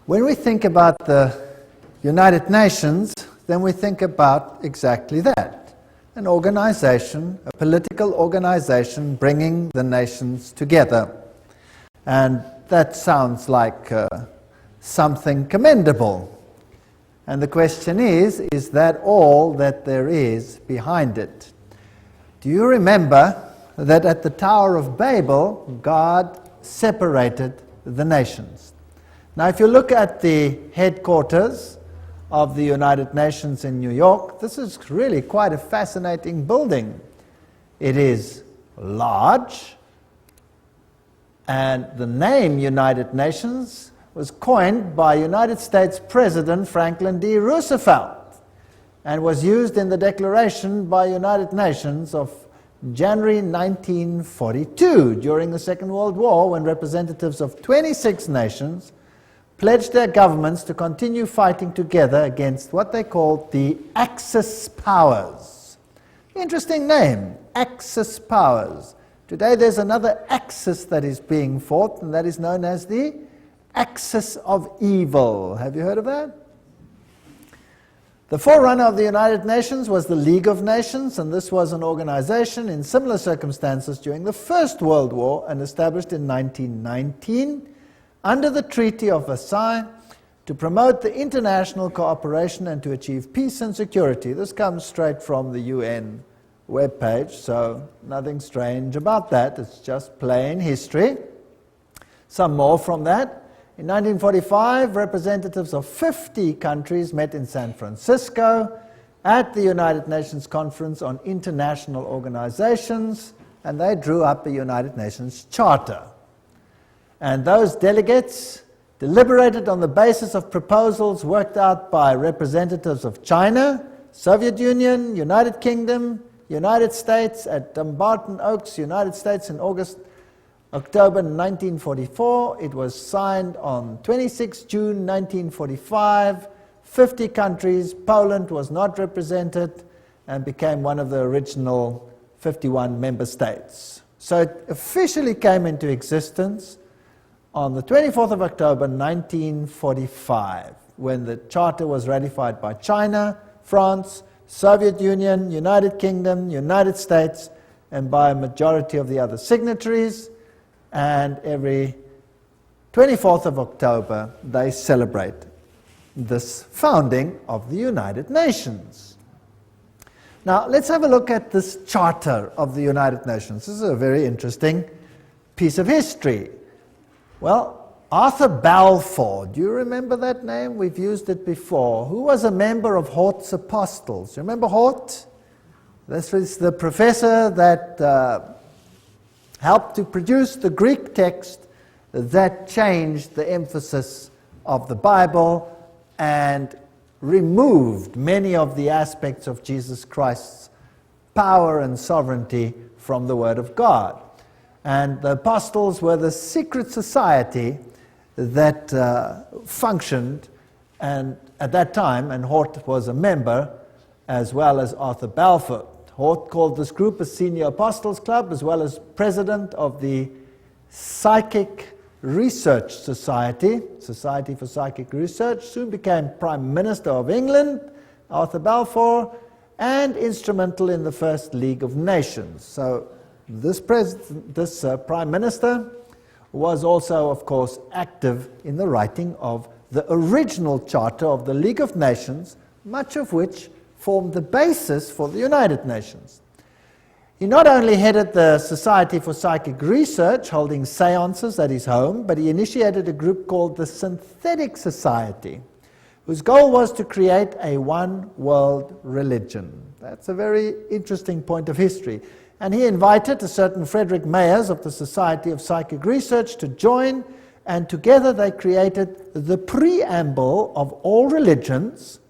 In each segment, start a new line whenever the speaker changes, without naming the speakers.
When we think about the United Nations, then we think about exactly that. An organization, a political organization bringing the nations together. And that sounds like something commendable. And the question is that all that there is behind it? Do you remember that at the Tower of Babel, God separated the nations? Now, if you look at the headquarters of the United Nations in New York, this is really quite a fascinating building. It is large, and the name United Nations was coined by United States President Franklin D. Roosevelt and was used in the Declaration by United Nations of January 1942 during the Second World War, when representatives of 26 nations pledged their governments to continue fighting together against what they called the Axis powers. Interesting name, Axis powers. Today there's another axis that is being fought, and that is known as the Axis of Evil. Have you heard of that? The forerunner of the United Nations was the League of Nations, and this was an organization in similar circumstances during the First World War and established in 1919 under the Treaty of Versailles to promote the international cooperation and to achieve peace and security. This comes straight from the UN webpage, so nothing strange about that. It's just plain history. Some more from that. In 1945, representatives of 50 countries met in San Francisco at the United Nations Conference on International Organizations, and they drew up a United Nations Charter. And those delegates deliberated on the basis of proposals worked out by representatives of China, Soviet Union, United Kingdom, United States at Dumbarton Oaks, United States in October 1944. It was signed on 26 June 1945. 50 countries. Poland was not represented and became one of the original 51 member states. So it officially came into existence on the 24th of October 1945, when the Charter was ratified by China, France, Soviet Union, United Kingdom, United States, and by a majority of the other signatories. And every 24th of October, they celebrate this founding of the United Nations. Now, let's have a look at this Charter of the United Nations. This is a very interesting piece of history. Well, Arthur Balfour, do you remember that name? We've used it before. Who was a member of Hort's Apostles? You remember Hort? This was the professor that helped to produce the Greek text that changed the emphasis of the Bible and removed many of the aspects of Jesus Christ's power and sovereignty from the Word of God. And the apostles were the secret society that functioned and at that time, and Hort was a member as well as Arthur Balfour. Hort called this group a Senior Apostles Club, as well as president of the Psychic Research Society, Society for Psychic Research, soon became Prime Minister of England, Arthur Balfour, and instrumental in the First League of Nations. So this Prime Minister was also, of course, active in the writing of the original Charter of the League of Nations, much of which formed the basis for the United Nations. He not only headed the Society for Psychic Research, holding seances at his home, but he initiated a group called the Synthetic Society, whose goal was to create a one-world religion. That's a very interesting point of history. And he invited a certain Frederick Mayers of the Society of Psychic Research to join, and together they created the preamble of all religions,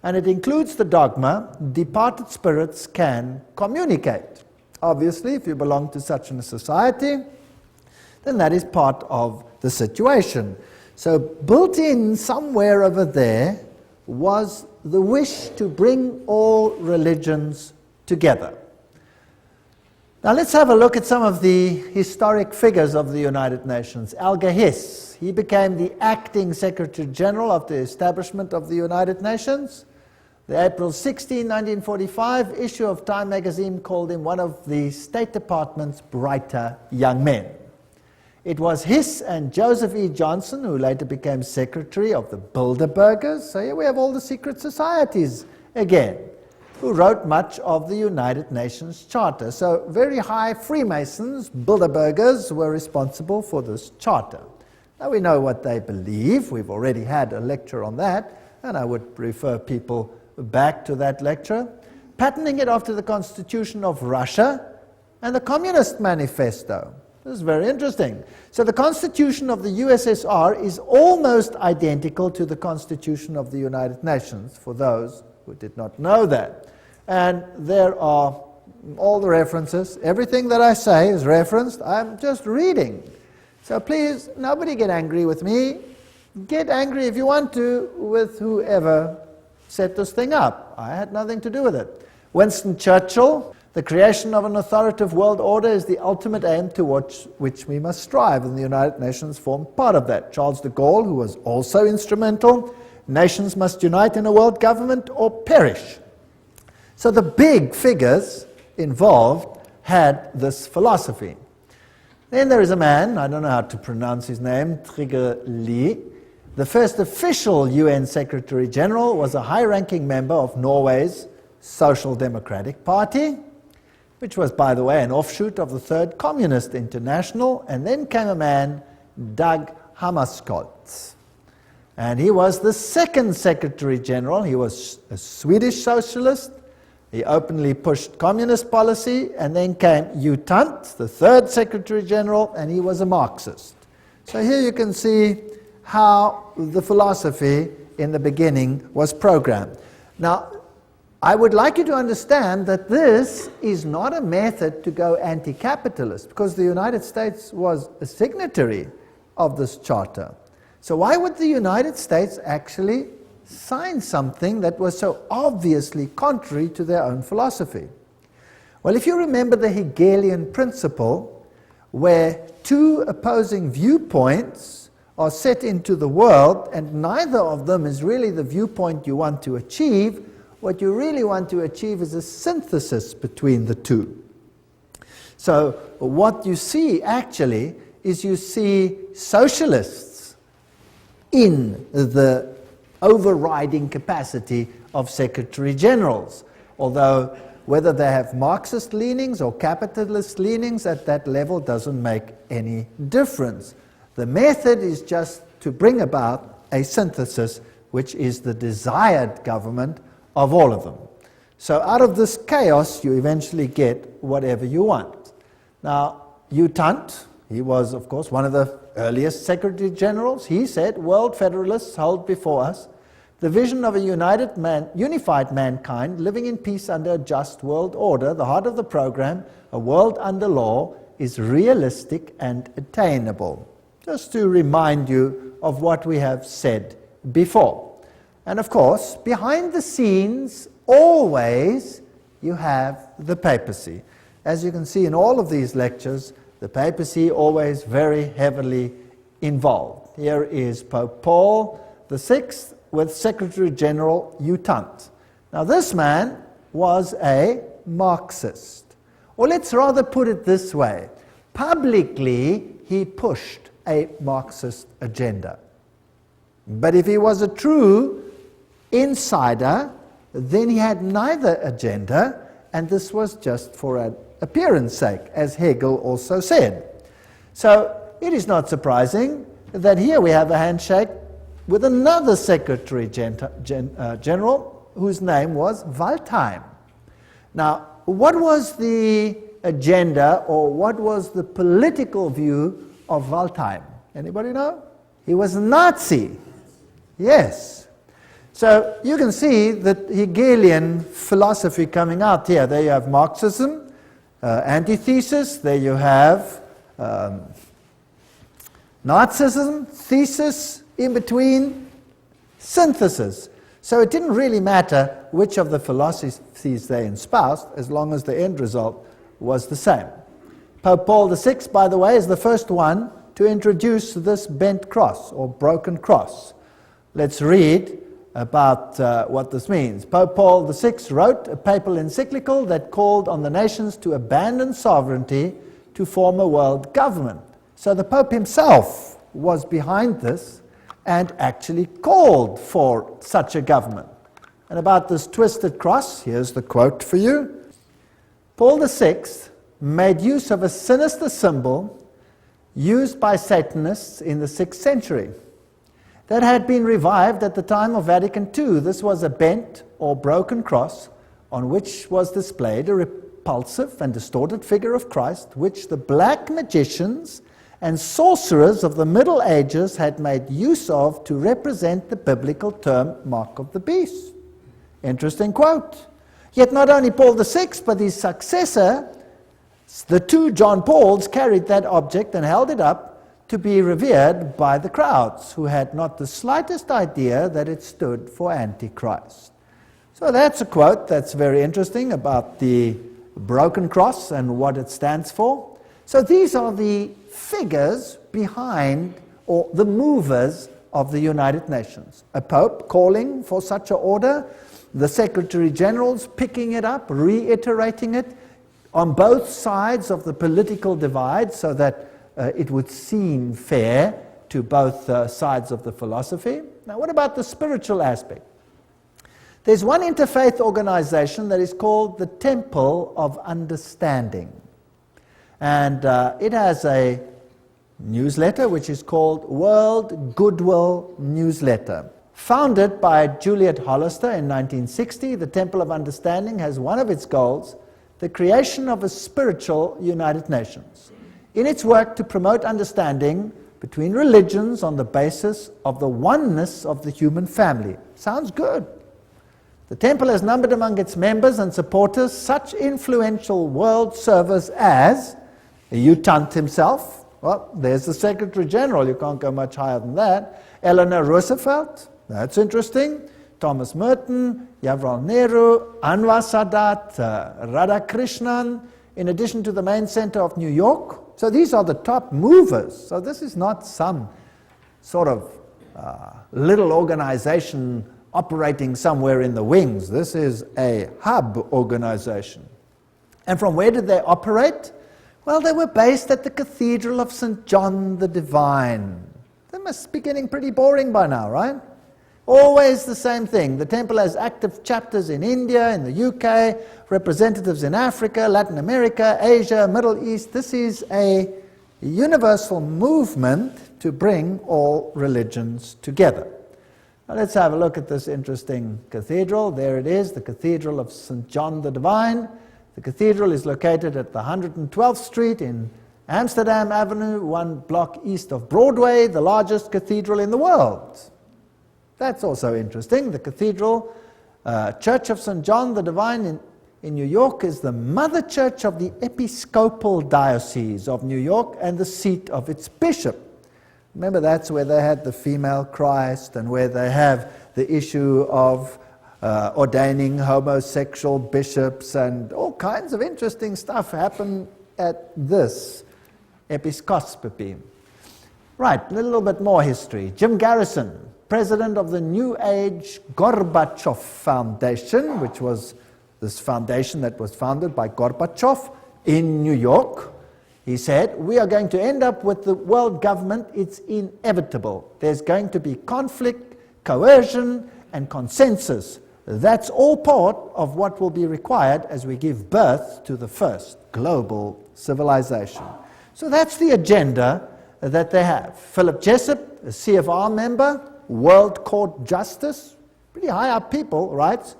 and it includes the dogma, departed spirits can communicate. Obviously, if you belong to such a society, then that is part of the situation. So built in somewhere over there was the wish to bring all religions together. Now let's have a look at some of the historic figures of the United Nations. Alger Hiss, he became the acting Secretary General of the establishment of the United Nations. The April 16, 1945 issue of Time magazine called him one of the State Department's brighter young men. It was Hiss and Joseph E. Johnson who later became Secretary of the Bilderbergers. So here we have all the secret societies again, who wrote much of the United Nations Charter. So very high Freemasons, Bilderbergers, were responsible for this charter. Now we know what they believe. We've already had a lecture on that, and I would refer people back to that lecture. Patterning it after the Constitution of Russia and the Communist Manifesto. This is very interesting. So the Constitution of the USSR is almost identical to the Constitution of the United Nations, for those who did not know that. And there are all the references. Everything that I say is referenced. I'm just reading. So please, nobody get angry with me. Get angry if you want to with whoever set this thing up. I had nothing to do with it. Winston Churchill, the creation of an authoritative world order is the ultimate aim towards which we must strive, and the United Nations formed part of that. Charles de Gaulle, who was also instrumental, nations must unite in a world government or perish. So the big figures involved had this philosophy. Then there is a man, I don't know how to pronounce his name, Trygve Lie. The first official UN Secretary General was a high-ranking member of Norway's Social Democratic Party, which was, by the way, an offshoot of the Third Communist International. And then came a man, Dag Hammarskjöld. And he was the second Secretary General. He was a Swedish socialist. He openly pushed communist policy. And then came U Thant, the third Secretary General, and he was a Marxist. So here you can see how the philosophy in the beginning was programmed. Now, I would like you to understand that this is not a method to go anti-capitalist, because the United States was a signatory of this charter. So why would the United States actually sign something that was so obviously contrary to their own philosophy? Well, if you remember the Hegelian principle, where two opposing viewpoints are set into the world, and neither of them is really the viewpoint you want to achieve, what you really want to achieve is a synthesis between the two. So what you see actually is you see socialists in the overriding capacity of Secretary Generals, although whether they have Marxist leanings or capitalist leanings at that level doesn't make any difference. The method is just to bring about a synthesis, which is the desired government of all of them. So out of this chaos, you eventually get whatever you want. Now, U Thant, he was, of course, one of the earliest Secretary Generals. He said, "World Federalists hold before us the vision of a unified mankind living in peace under a just world order. The heart of the program, a world under law, is realistic and attainable." Just to remind you of what we have said before. And of course, behind the scenes, always you have the papacy. As you can see in all of these lectures, the papacy always very heavily involved. Here is Pope Paul VI with Secretary General U Thant. Now this man was a Marxist. Or let's rather put it this way. Publicly, he pushed a Marxist agenda. But if he was a true insider, then he had neither agenda, and this was just for an appearance sake, as Hegel also said. So it is not surprising that here we have a handshake with another Secretary General whose name was Waldheim. Now, what was the agenda, or what was the political view of Waldheim? Anybody know? He was a Nazi. Yes. So you can see the Hegelian philosophy coming out here. There you have Marxism, antithesis. There you have Nazism, thesis, in between, synthesis. So it didn't really matter which of the philosophies they espoused, as long as the end result was the same. Pope Paul VI, by the way, is the first one to introduce this bent cross or broken cross. Let's read about what this means. Pope Paul VI wrote a papal encyclical that called on the nations to abandon sovereignty to form a world government. So the Pope himself was behind this and actually called for such a government. And about this twisted cross, here's the quote for you. Paul VI made use of a sinister symbol used by Satanists in the 6th century that had been revived at the time of Vatican II. This was a bent or broken cross on which was displayed a repulsive and distorted figure of Christ, which the black magicians and sorcerers of the Middle Ages had made use of to represent the biblical term mark of the beast. Interesting quote. Yet not only Paul VI, but his successor, the two John Pauls, carried that object and held it up to be revered by the crowds, who had not the slightest idea that it stood for Antichrist. So that's a quote that's very interesting about the broken cross and what it stands for. So these are the figures behind, or the movers of the United Nations. A pope calling for such an order, the Secretary Generals picking it up, reiterating it on both sides of the political divide so that it would seem fair to both sides of the philosophy. Now, what about the spiritual aspect? There's one interfaith organization that is called the Temple of Understanding. And it has a newsletter which is called World Goodwill Newsletter. Founded by Juliet Hollister in 1960, the Temple of Understanding has one of its goals the creation of a spiritual United Nations. In its work to promote understanding between religions on the basis of the oneness of the human family. Sounds good. The temple has numbered among its members and supporters such influential world servers as U Thant himself. Well, there's the Secretary General. You can't go much higher than that. Eleanor Roosevelt. That's interesting. Thomas Merton, Jawaharlal Nehru, Anwar Sadat, Radhakrishnan, in addition to the main center of New York. So these are the top movers. So this is not some sort of little organization operating somewhere in the wings. This is a hub organization. And from where did they operate? Well, they were based at the Cathedral of St. John the Divine. That must be getting pretty boring by now, right? Always the same thing. The temple has active chapters in India, in the UK, representatives in Africa, Latin America, Asia, Middle East. This is a universal movement to bring all religions together. Now let's have a look at this interesting cathedral. There it is, the Cathedral of St. John the Divine. The cathedral is located at the 112th Street in Amsterdam Avenue, 1 block east of Broadway, the largest cathedral in the world. That's also interesting. The Cathedral Church of St. John the Divine in New York is the mother church of the Episcopal Diocese of New York and the seat of its bishop. Remember, that's where they had the female Christ and where they have the issue of ordaining homosexual bishops, and all kinds of interesting stuff happen at this episcopacy. Right, a little bit more history. Jim Garrison, president of the New Age Gorbachev Foundation, which was this foundation that was founded by Gorbachev in New York. He said, we are going to end up with the world government. It's inevitable. There's going to be conflict, coercion, and consensus. That's all part of what will be required as we give birth to the first global civilization. So that's the agenda that they have. Philip Jessup, a CFR member, World Court Justice, pretty high up people, writes,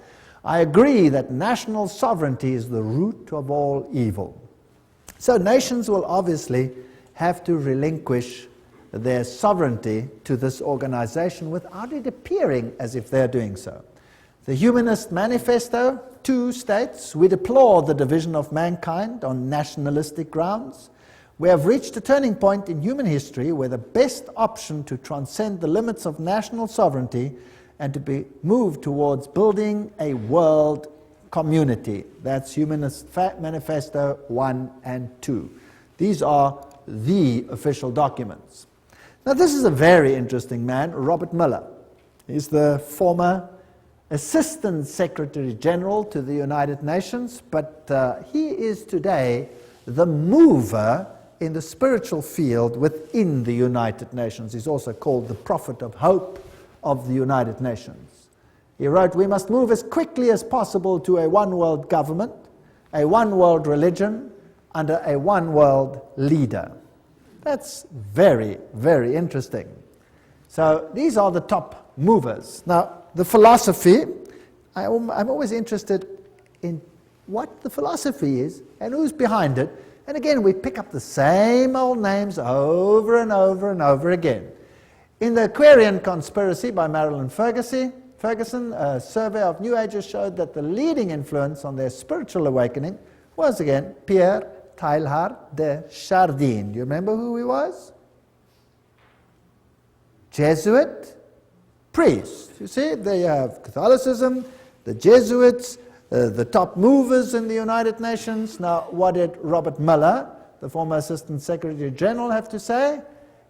I agree that national sovereignty is the root of all evil. So nations will obviously have to relinquish their sovereignty to this organization without it appearing as if they're doing so. The Humanist Manifesto, 2 states, we deplore the division of mankind on nationalistic grounds. We have reached a turning point in human history where the best option to transcend the limits of national sovereignty and to be moved towards building a world community. That's Humanist Manifesto 1 and 2. These are the official documents. Now this is a very interesting man, Robert Miller. He's the former Assistant Secretary General to the United Nations, but he is today the mover in the spiritual field within the United Nations. He's also called the Prophet of Hope of the United Nations. He wrote, "We must move as quickly as possible to a one-world government, a one-world religion, under a one-world leader." That's very, very interesting. So these are the top movers. Now, the philosophy, I'm always interested in what the philosophy is and who's behind it. And again, we pick up the same old names over and over and over again. In the Aquarian Conspiracy by Marilyn Ferguson, a survey of New Agers showed that the leading influence on their spiritual awakening was, again, Pierre Teilhard de Chardin. Do you remember who he was? Jesuit priest. You see, they have Catholicism, the Jesuits, the top movers in the United Nations. Now, what did Robert Miller, the former Assistant Secretary General, have to say?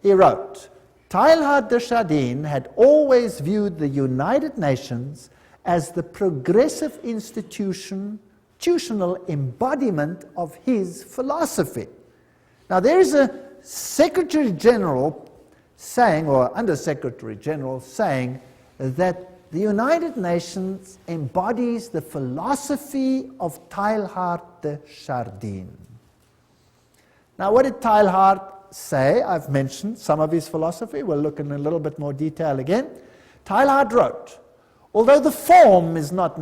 He wrote, "Teilhard de Chardin had always viewed the United Nations as the progressive institutional embodiment of his philosophy." Now, there is a Secretary General saying, or Under Secretary General saying, that the United Nations embodies the philosophy of Teilhard de Chardin. Now, what did Teilhard say? I've mentioned some of his philosophy. We'll look in a little bit more detail again. Teilhard wrote, "Although the form is not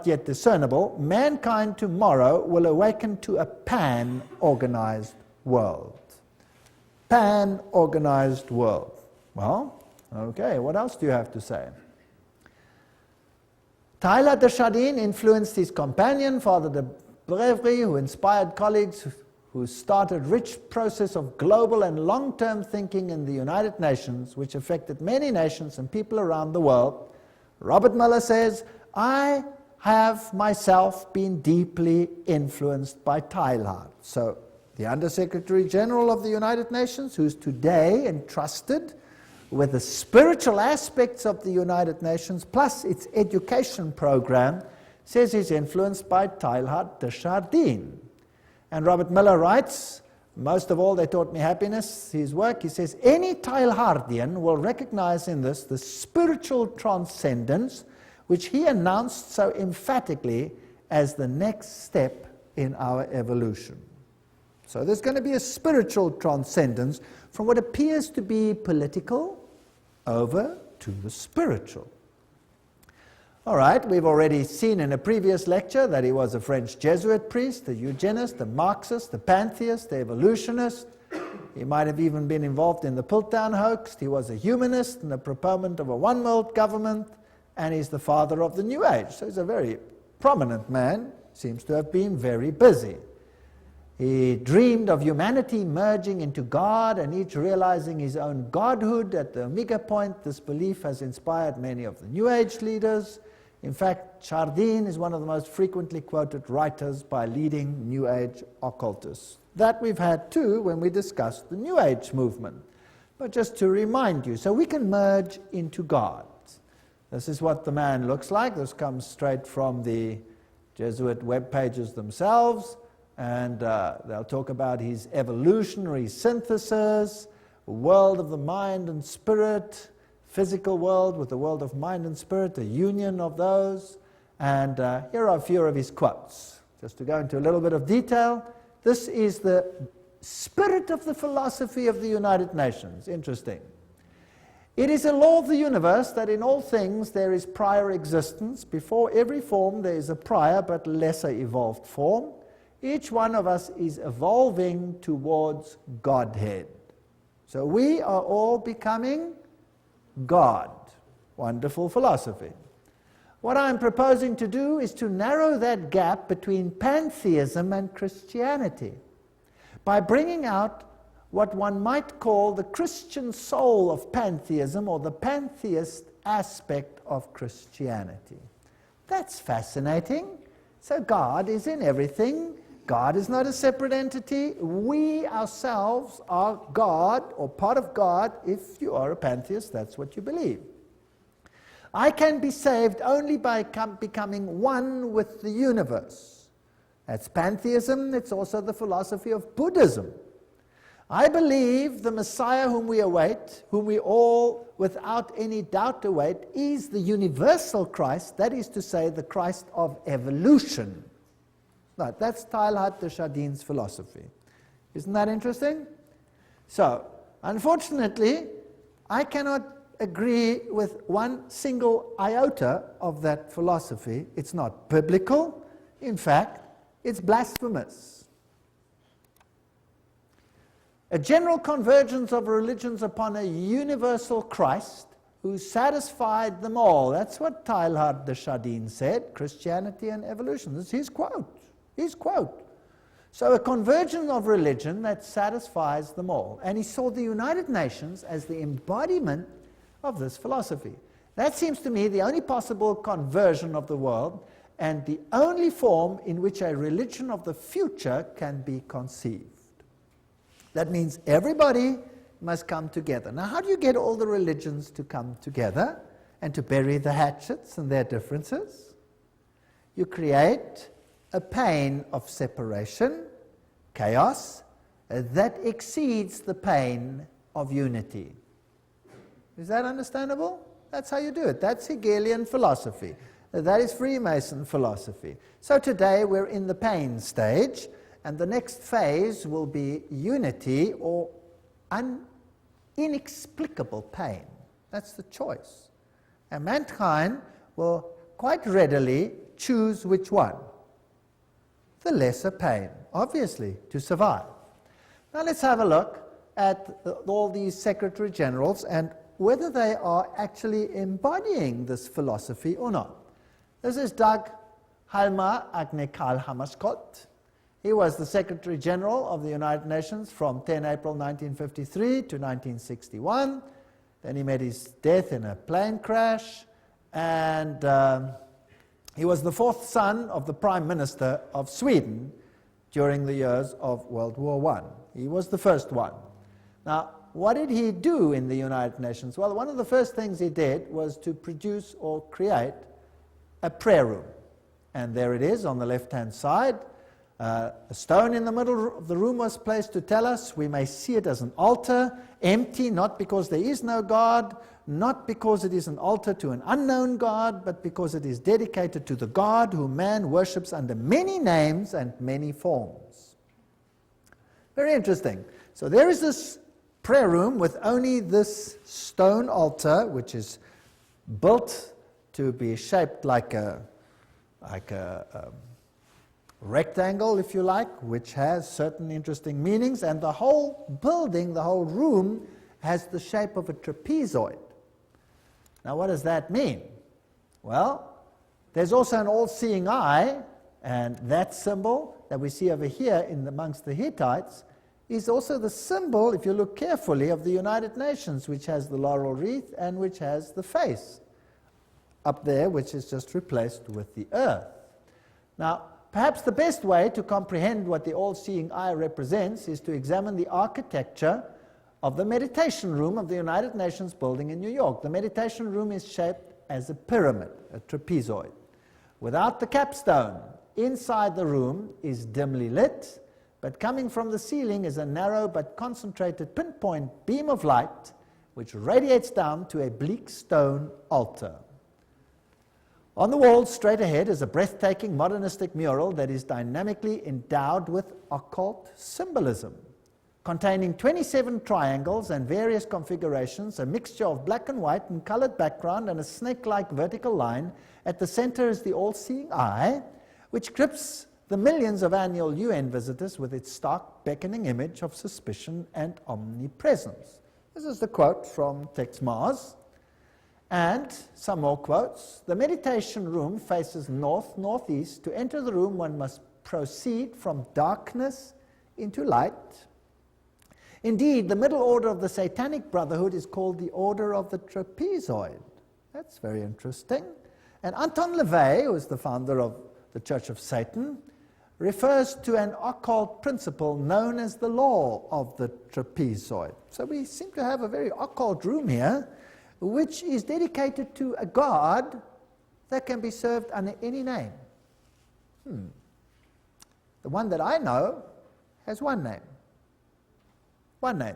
yet discernible, mankind tomorrow will awaken to a pan-organized world." Pan-organized world. Well, okay, what else do you have to say? Teilhard de Chardin influenced his companion, Father de Brévry, who inspired colleagues who started rich process of global and long-term thinking in the United Nations, which affected many nations and people around the world. Robert Miller says, "I have myself been deeply influenced by Teilhard." So the Under-Secretary General of the United Nations, who's today entrusted with the spiritual aspects of the United Nations, plus its education program, says he's influenced by Teilhard de Chardin. And Robert Miller writes, "Most of all, they taught me happiness." His work, he says, "Any Teilhardian will recognize in this the spiritual transcendence which he announced so emphatically as the next step in our evolution." So there's going to be a spiritual transcendence from what appears to be political over to the spiritual. All right, we've already seen in a previous lecture that he was a French Jesuit priest, a eugenist, a Marxist, a pantheist, a evolutionist. He might have even been involved in the Piltdown hoax. He was a humanist and a proponent of a one-world government, and he's the father of the New Age. So he's a very prominent man, seems to have been very busy. He dreamed of humanity merging into God and each realizing his own godhood at the Omega point. This belief has inspired many of the New Age leaders. In fact, Chardin is one of the most frequently quoted writers by leading New Age occultists. That we've had too when we discussed the New Age movement. But just to remind you, so we can merge into God. This is what the man looks like. This comes straight from the Jesuit web pages themselves. And they'll talk about his evolutionary synthesis, world of the mind and spirit, physical world with the world of mind and spirit, a union of those. And here are a few of his quotes. Just to go into a little bit of detail, this is the spirit of the philosophy of the United Nations. Interesting. "It is a law of the universe that in all things there is prior existence. Before every form there is a prior but lesser evolved form. Each one of us is evolving towards Godhead." So we are all becoming God. Wonderful philosophy. What I'm proposing to do is to narrow that gap between pantheism and Christianity by bringing out what one might call the Christian soul of pantheism, or the pantheist aspect of Christianity. That's fascinating. So God is in everything. God is not a separate entity. We ourselves are God, or part of God. If you are a pantheist, that's what you believe. I can be saved only by becoming one with the universe. That's pantheism. It's also the philosophy of Buddhism. I believe the Messiah whom we await, whom we all without any doubt await, is the universal Christ, that is to say, the Christ of evolution. Right, that's Teilhard de Chardin's philosophy. Isn't that interesting? So, unfortunately, I cannot agree with one single iota of that philosophy. It's not biblical. In fact, it's blasphemous. A general convergence of religions upon a universal Christ who satisfied them all. That's what Teilhard de Chardin said, Christianity and evolution. This is his quote. His quote. So a convergence of religion that satisfies them all. And he saw the United Nations as the embodiment of this philosophy. That seems to me the only possible conversion of the world and the only form in which a religion of the future can be conceived. That means everybody must come together. Now, how do you get all the religions to come together and to bury the hatchets and their differences? You create a pain of separation, chaos, that exceeds the pain of unity. Is that understandable? That's how you do it. That's Hegelian philosophy. That is Freemason philosophy. So today we're in the pain stage, and the next phase will be unity or inexplicable pain. That's the choice. And mankind will quite readily choose which one. The lesser pain, obviously, to survive. Now let's have a look at all these secretary generals and whether they are actually embodying this philosophy or not. This is Dag Hjalmar Agne Carl Hammarskjöld. He was the Secretary General of the United Nations from 10 April 1953 to 1961. Then he met his death in a plane crash, and he was the fourth son of the Prime Minister of Sweden during the years of World War I. He was the first one. Now, what did he do in the United Nations? Well, one of the first things he did was to produce or create a prayer room. And there it is on the left-hand side. A stone in the middle of the room was placed to tell us we may see it as an altar, empty, not because there is no God, not because it is an altar to an unknown God, but because it is dedicated to the God whom man worships under many names and many forms. Very interesting. So there is this prayer room with only this stone altar, which is built to be shaped like a rectangle, if you like, which has certain interesting meanings, and the whole building, the whole room, has the shape of a trapezoid. Now, what does that mean? Well, there's also an all-seeing eye, and that symbol that we see over here amongst the Hittites is also the symbol, if you look carefully, of the United Nations, which has the laurel wreath and which has the face up there, which is just replaced with the earth. Now, perhaps the best way to comprehend what the all-seeing eye represents is to examine the architecture of the meditation room of the United Nations building in New York. The meditation room is shaped as a pyramid, a trapezoid. Without the capstone, inside the room is dimly lit, but coming from the ceiling is a narrow but concentrated pinpoint beam of light which radiates down to a bleak stone altar. On the wall straight ahead is a breathtaking modernistic mural that is dynamically endowed with occult symbolism, containing 27 triangles and various configurations, a mixture of black and white and colored background and a snake-like vertical line. At the center is the all-seeing eye, which grips the millions of annual UN visitors with its stark beckoning image of suspicion and omnipresence. This is the quote from Tex Mars. And some more quotes. The meditation room faces north-northeast. To enter the room, one must proceed from darkness into light. Indeed, the middle order of the Satanic Brotherhood is called the Order of the Trapezoid. That's very interesting. And Anton LaVey, who is the founder of the Church of Satan, refers to an occult principle known as the law of the trapezoid. So we seem to have a very occult room here, which is dedicated to a god that can be served under any name. The one that I know has one name. One name.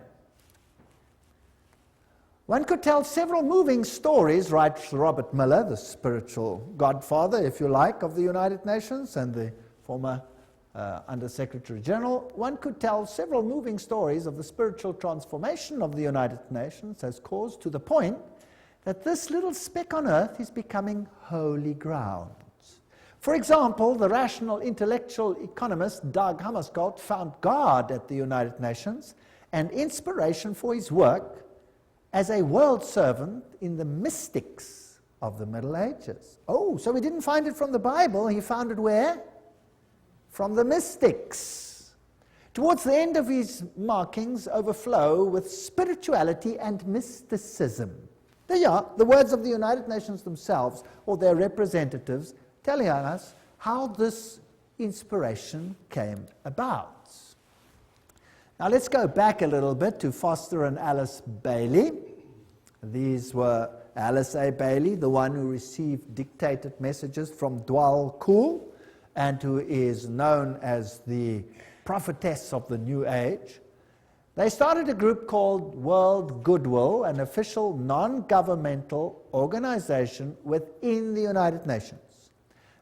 One could tell several moving stories, writes Robert Miller, the spiritual godfather, if you like, of the United Nations and the former Under-Secretary General. One could tell several moving stories of the spiritual transformation of the United Nations as caused to the point that this little speck on earth is becoming holy ground. For example, the rational intellectual economist Dag Hammarskjöld found God at the United Nations and inspiration for his work as a world servant in the mystics of the Middle Ages. Oh, so he didn't find it from the Bible, he found it where? From the mystics. Towards the end of his markings overflow with spirituality and mysticism. There you are, the words of the United Nations themselves, or their representatives, telling us how this inspiration came about. Now let's go back a little bit to Foster and Alice Bailey. These were Alice A. Bailey, the one who received dictated messages from Dwal Kul, and who is known as the prophetess of the New Age. They started a group called World Goodwill, an official non-governmental organization within the United Nations.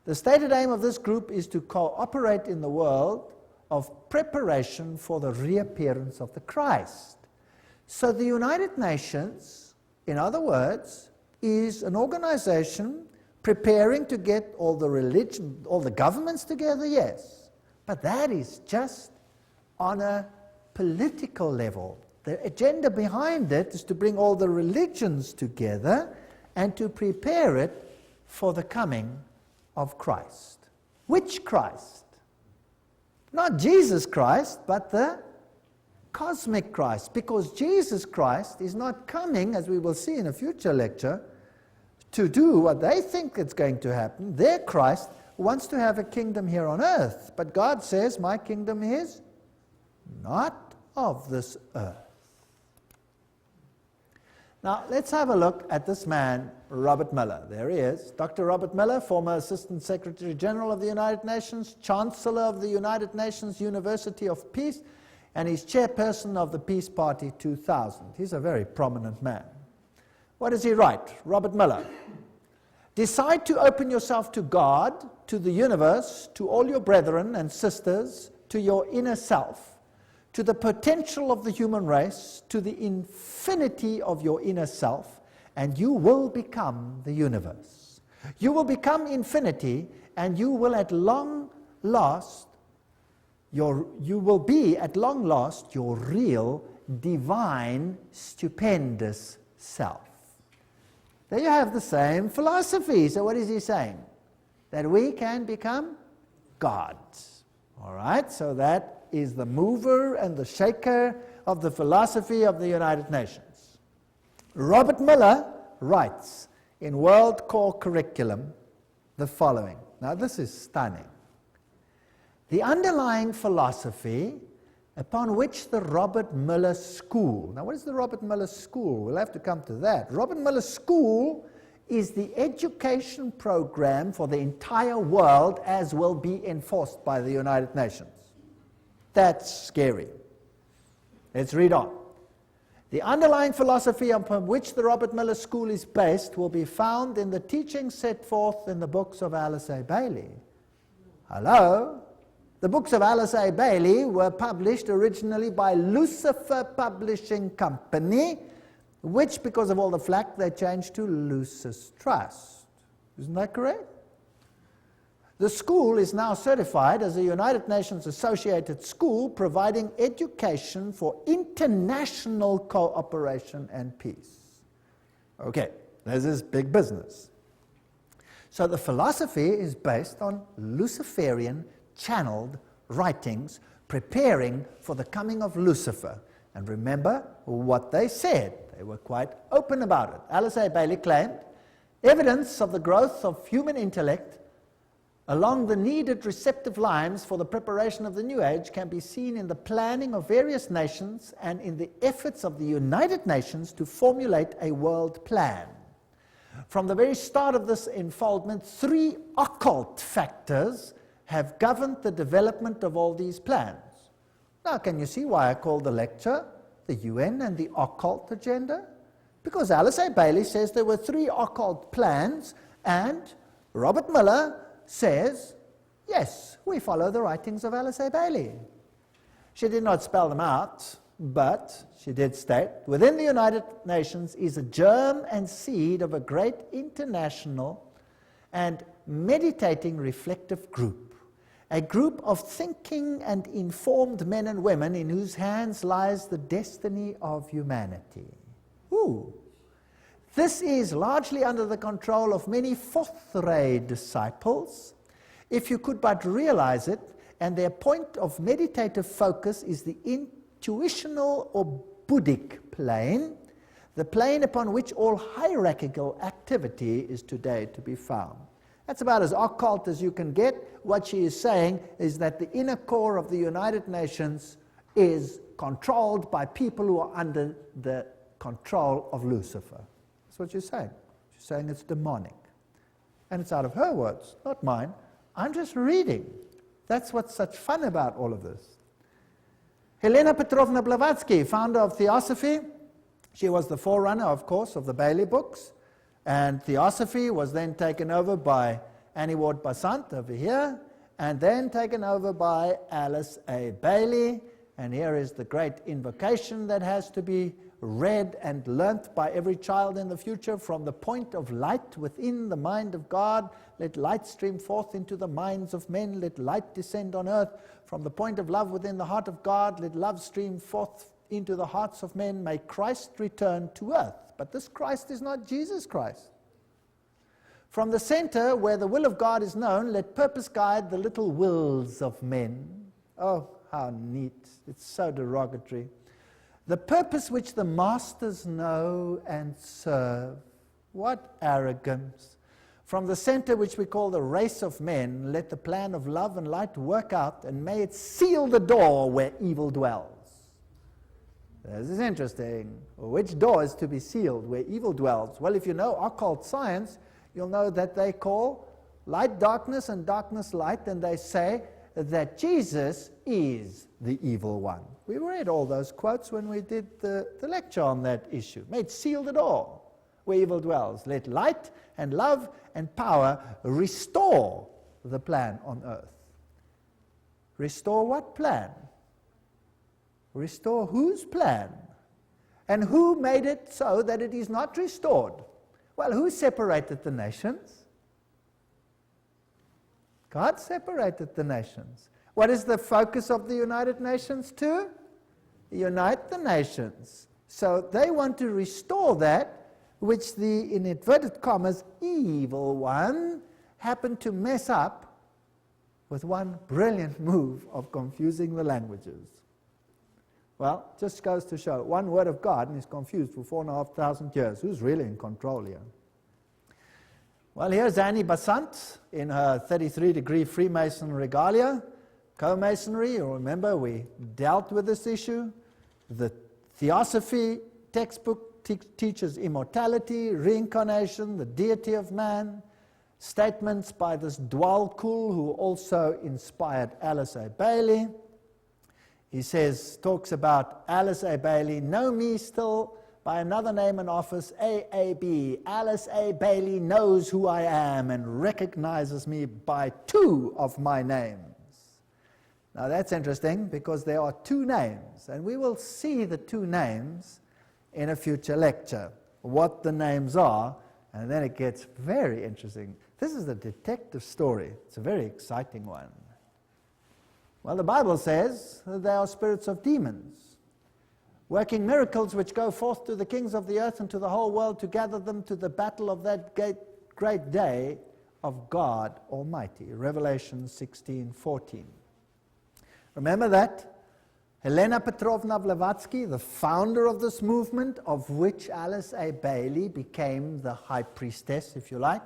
The stated aim of this group is to cooperate in the world of preparation for the reappearance of the Christ. So the United Nations, in other words, is an organization preparing to get all the governments together, yes. But that is just on a political level. The agenda behind it is to bring all the religions together and to prepare it for the coming of Christ. Which Christ? Not Jesus Christ, but the cosmic Christ. Because Jesus Christ is not coming, as we will see in a future lecture, to do what they think is going to happen. Their Christ wants to have a kingdom here on earth. But God says, my kingdom is not of this earth. Now, let's have a look at this man, Robert Miller. There he is. Dr. Robert Miller, former Assistant Secretary General of the United Nations, Chancellor of the United Nations University of Peace, and he's chairperson of the Peace Party 2000. He's a very prominent man. What does he write? Robert Miller. Decide to open yourself to God, to the universe, to all your brethren and sisters, to your inner self, to the potential of the human race, to the infinity of your inner self, and you will become the universe. You will become infinity, and you will at long last, you will be at long last your real, divine, stupendous self. There you have the same philosophy. So what is he saying? That we can become gods. All right, so that is the mover and the shaker of the philosophy of the United Nations. Robert Miller writes in World Core Curriculum the following. Now this is stunning. The underlying philosophy upon which the Robert Miller School, now what is the Robert Miller School? We'll have to come to that. Robert Miller School is the education program for the entire world as will be enforced by the United Nations. That's scary. Let's read on. The underlying philosophy upon which the Robert Miller School is based will be found in the teachings set forth in the books of Alice A. Bailey. Hello? The books of Alice A. Bailey were published originally by Lucifer Publishing Company, which, because of all the flack, they changed to Lucis Trust. Isn't that correct? The school is now certified as a United Nations associated school providing education for international cooperation and peace. Okay, this is big business. So the philosophy is based on Luciferian channeled writings preparing for the coming of Lucifer. And remember what they said. They were quite open about it. Alice A. Bailey claimed evidence of the growth of human intellect along the needed receptive lines for the preparation of the new age can be seen in the planning of various nations and in the efforts of the United Nations to formulate a world plan. From the very start of this unfoldment, 3 occult factors have governed the development of all these plans. Now, can you see why I called the lecture the UN and the occult agenda? Because Alice A. Bailey says there were 3 occult plans, and Robert Miller says, yes, we follow the writings of Alice A. Bailey. She did not spell them out, but she did state, within the United Nations is a germ and seed of a great international and meditating reflective group, a group of thinking and informed men and women in whose hands lies the destiny of humanity. Ooh. This is largely under the control of many fourth-ray disciples, if you could but realize it, and their point of meditative focus is the intuitional or Buddhic plane, the plane upon which all hierarchical activity is today to be found. That's about as occult as you can get. What she is saying is that the inner core of the United Nations is controlled by people who are under the control of Lucifer. That's what she's saying. She's saying it's demonic. And it's out of her words, not mine. I'm just reading. That's what's such fun about all of this. Helena Petrovna Blavatsky, founder of Theosophy. She was the forerunner, of course, of the Bailey books. And Theosophy was then taken over by Annie Ward Besant over here, and then taken over by Alice A. Bailey. And here is the great invocation that has to be read and learnt by every child in the future. From the point of light within the mind of God, let light stream forth into the minds of men, let light descend on earth. From the point of love within the heart of God, let love stream forth into the hearts of men. May Christ return to earth. But this Christ is not Jesus Christ. From the center where the will of God is known, let purpose guide the little wills of men. Oh, how neat. It's so derogatory. The purpose which the masters know and serve. What arrogance. From the center which we call the race of men, let the plan of love and light work out, and may it seal the door where evil dwells. This is interesting. Which door is to be sealed where evil dwells? Well, if you know occult science, you'll know that they call light darkness and darkness light, and they say that Jesus is the evil one. We read all those quotes when we did the lecture on that issue. May it seal the door where evil dwells. Let light and love and power restore the plan on earth. Restore what plan? Restore whose plan? And who made it so that it is not restored? Well, who separated the nations? God separated the nations. What is the focus of the United Nations to? Unite the nations. So they want to restore that which the, in inverted commas, evil one happened to mess up with one brilliant move of confusing the languages. Well, just goes to show, one word of God and is confused for 4,500 years. Who's really in control here? Well, here's Annie Besant in her 33-degree Freemason regalia. Co-Masonry, you'll remember we dealt with this issue. The Theosophy textbook teaches immortality, reincarnation, the deity of man. Statements by this Dwal Kul, who also inspired Alice A. Bailey. He says, talks about Alice A. Bailey, know me still by another name and office, AAB. Alice A. Bailey knows who I am and recognizes me by 2 of my names. Now that's interesting because there are 2 names, and we will see the 2 names in a future lecture, what the names are, and then it gets very interesting. This is a detective story. It's a very exciting one. Well, the Bible says that they are spirits of demons, working miracles which go forth to the kings of the earth and to the whole world to gather them to the battle of that great day of God Almighty. Revelation 16:14. Remember that? Helena Petrovna Blavatsky, the founder of this movement, of which Alice A. Bailey became the high priestess, if you like,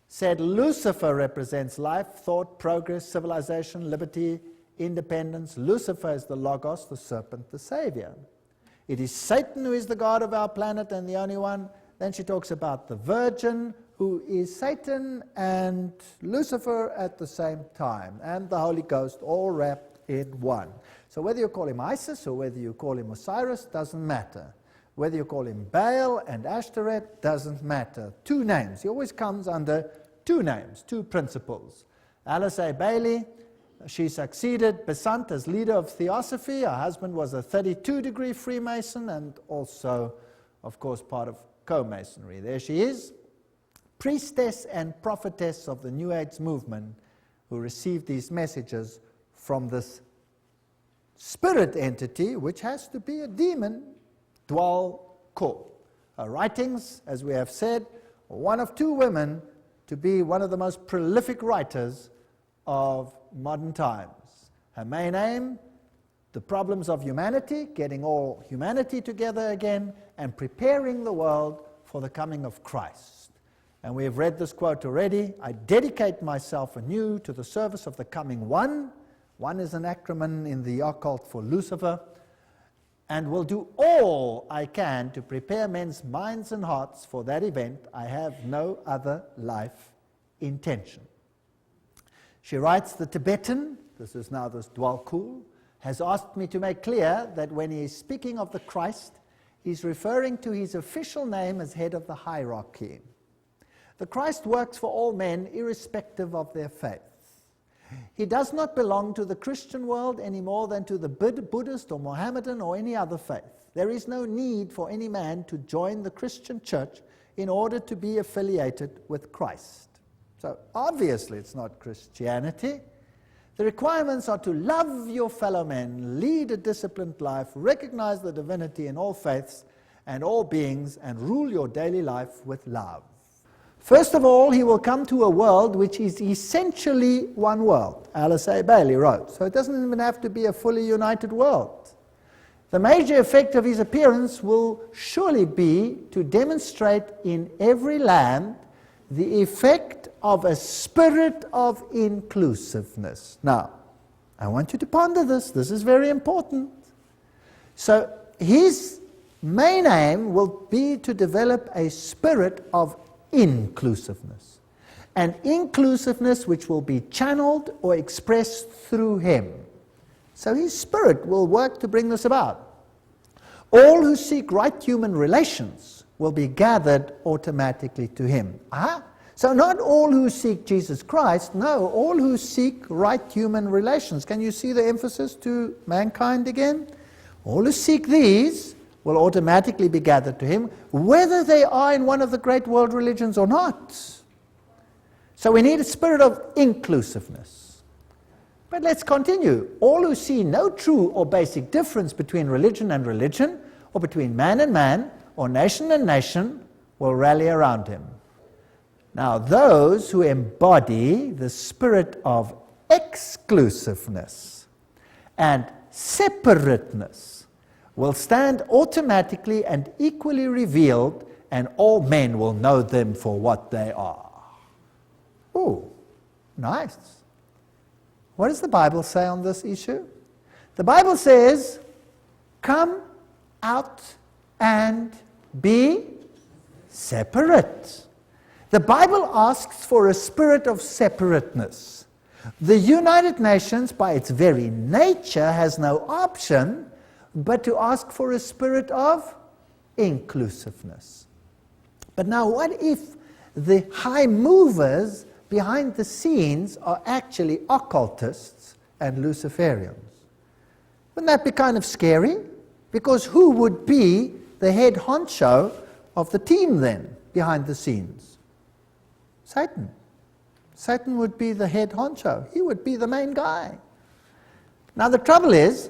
said Lucifer represents life, thought, progress, civilization, liberty, independence. Lucifer is the Logos, the serpent, the Savior. It is Satan who is the God of our planet and the only one. Then she talks about the Virgin, who is Satan and Lucifer at the same time, and the Holy Ghost, all wrapped in one. So whether you call him Isis or whether you call him Osiris, doesn't matter. Whether you call him Baal and Ashtoreth, doesn't matter. Two names. He always comes under two names, two principles. Alice A. Bailey, she succeeded Besant as leader of Theosophy. Her husband was a 32-degree Freemason and also, of course, part of co-Masonry. There she is, priestess and prophetess of the New Age movement, who received these messages from this spirit entity, which has to be a demon, Dwal Kor. Her writings, as we have said, are one of two women to be one of the most prolific writers of modern times. Her main aim, the problems of humanity, getting all humanity together again, and preparing the world for the coming of Christ. And we have read this quote already. I dedicate myself anew to the service of the coming One. One is an acronym in the occult for Lucifer. And will do all I can to prepare men's minds and hearts for that event. I have no other life intention. She writes, the Tibetan, this is now this Dwal Kor, has asked me to make clear that when he is speaking of the Christ, he's referring to his official name as head of the hierarchy. The Christ works for all men irrespective of their faith. He does not belong to the Christian world any more than to the Buddhist or Mohammedan or any other faith. There is no need for any man to join the Christian church in order to be affiliated with Christ. So obviously it's not Christianity. The requirements are to love your fellow men, lead a disciplined life, recognize the divinity in all faiths and all beings, and rule your daily life with love. First of all, he will come to a world which is essentially one world, Alice A. Bailey wrote. So it doesn't even have to be a fully united world. The major effect of his appearance will surely be to demonstrate in every land the effect of a spirit of inclusiveness. Now, I want you to ponder this. This is very important. So his main aim will be to develop a spirit of inclusiveness. And inclusiveness which will be channeled or expressed through him. So his spirit will work to bring this about. All who seek right human relations will be gathered automatically to him. So not all who seek Jesus Christ, no, all who seek right human relations. Can you see the emphasis to mankind again? All who seek these will automatically be gathered to him, whether they are in one of the great world religions or not. So we need a spirit of inclusiveness. But let's continue. All who see no true or basic difference between religion and religion, or between man and man, or nation and nation, will rally around him. Now, those who embody the spirit of exclusiveness and separateness will stand automatically and equally revealed, and all men will know them for what they are. Ooh, nice. What does the Bible say on this issue? The Bible says, come out and be separate. The Bible asks for a spirit of separateness. The United Nations, by its very nature, has no option but to ask for a spirit of inclusiveness. But now, what if the high movers behind the scenes are actually occultists and Luciferians? Wouldn't that be kind of scary? Because who would be the head honcho of the team then, behind the scenes? Satan. Satan would be the head honcho. He would be the main guy. Now the trouble is,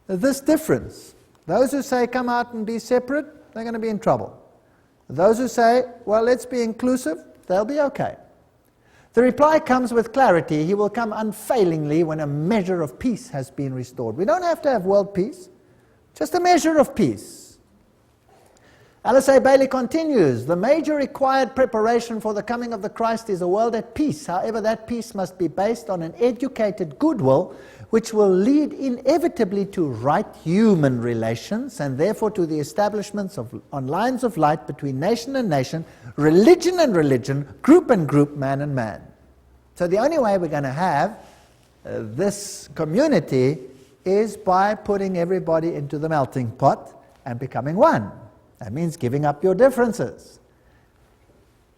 this difference. Those who say come out and be separate, they're going to be in trouble. Those who say, well, let's be inclusive, they'll be okay. The reply comes with clarity. He will come unfailingly when a measure of peace has been restored. We don't have to have world peace, just a measure of peace. Alice A. Bailey continues, the major required preparation for the coming of the Christ is a world at peace. However, that peace must be based on an educated goodwill, which will lead inevitably to right human relations, and therefore to the establishments on lines of light between nation and nation, religion and religion, group and group, man and man. So the only way we're going to have this community is by putting everybody into the melting pot and becoming one. That means giving up your differences.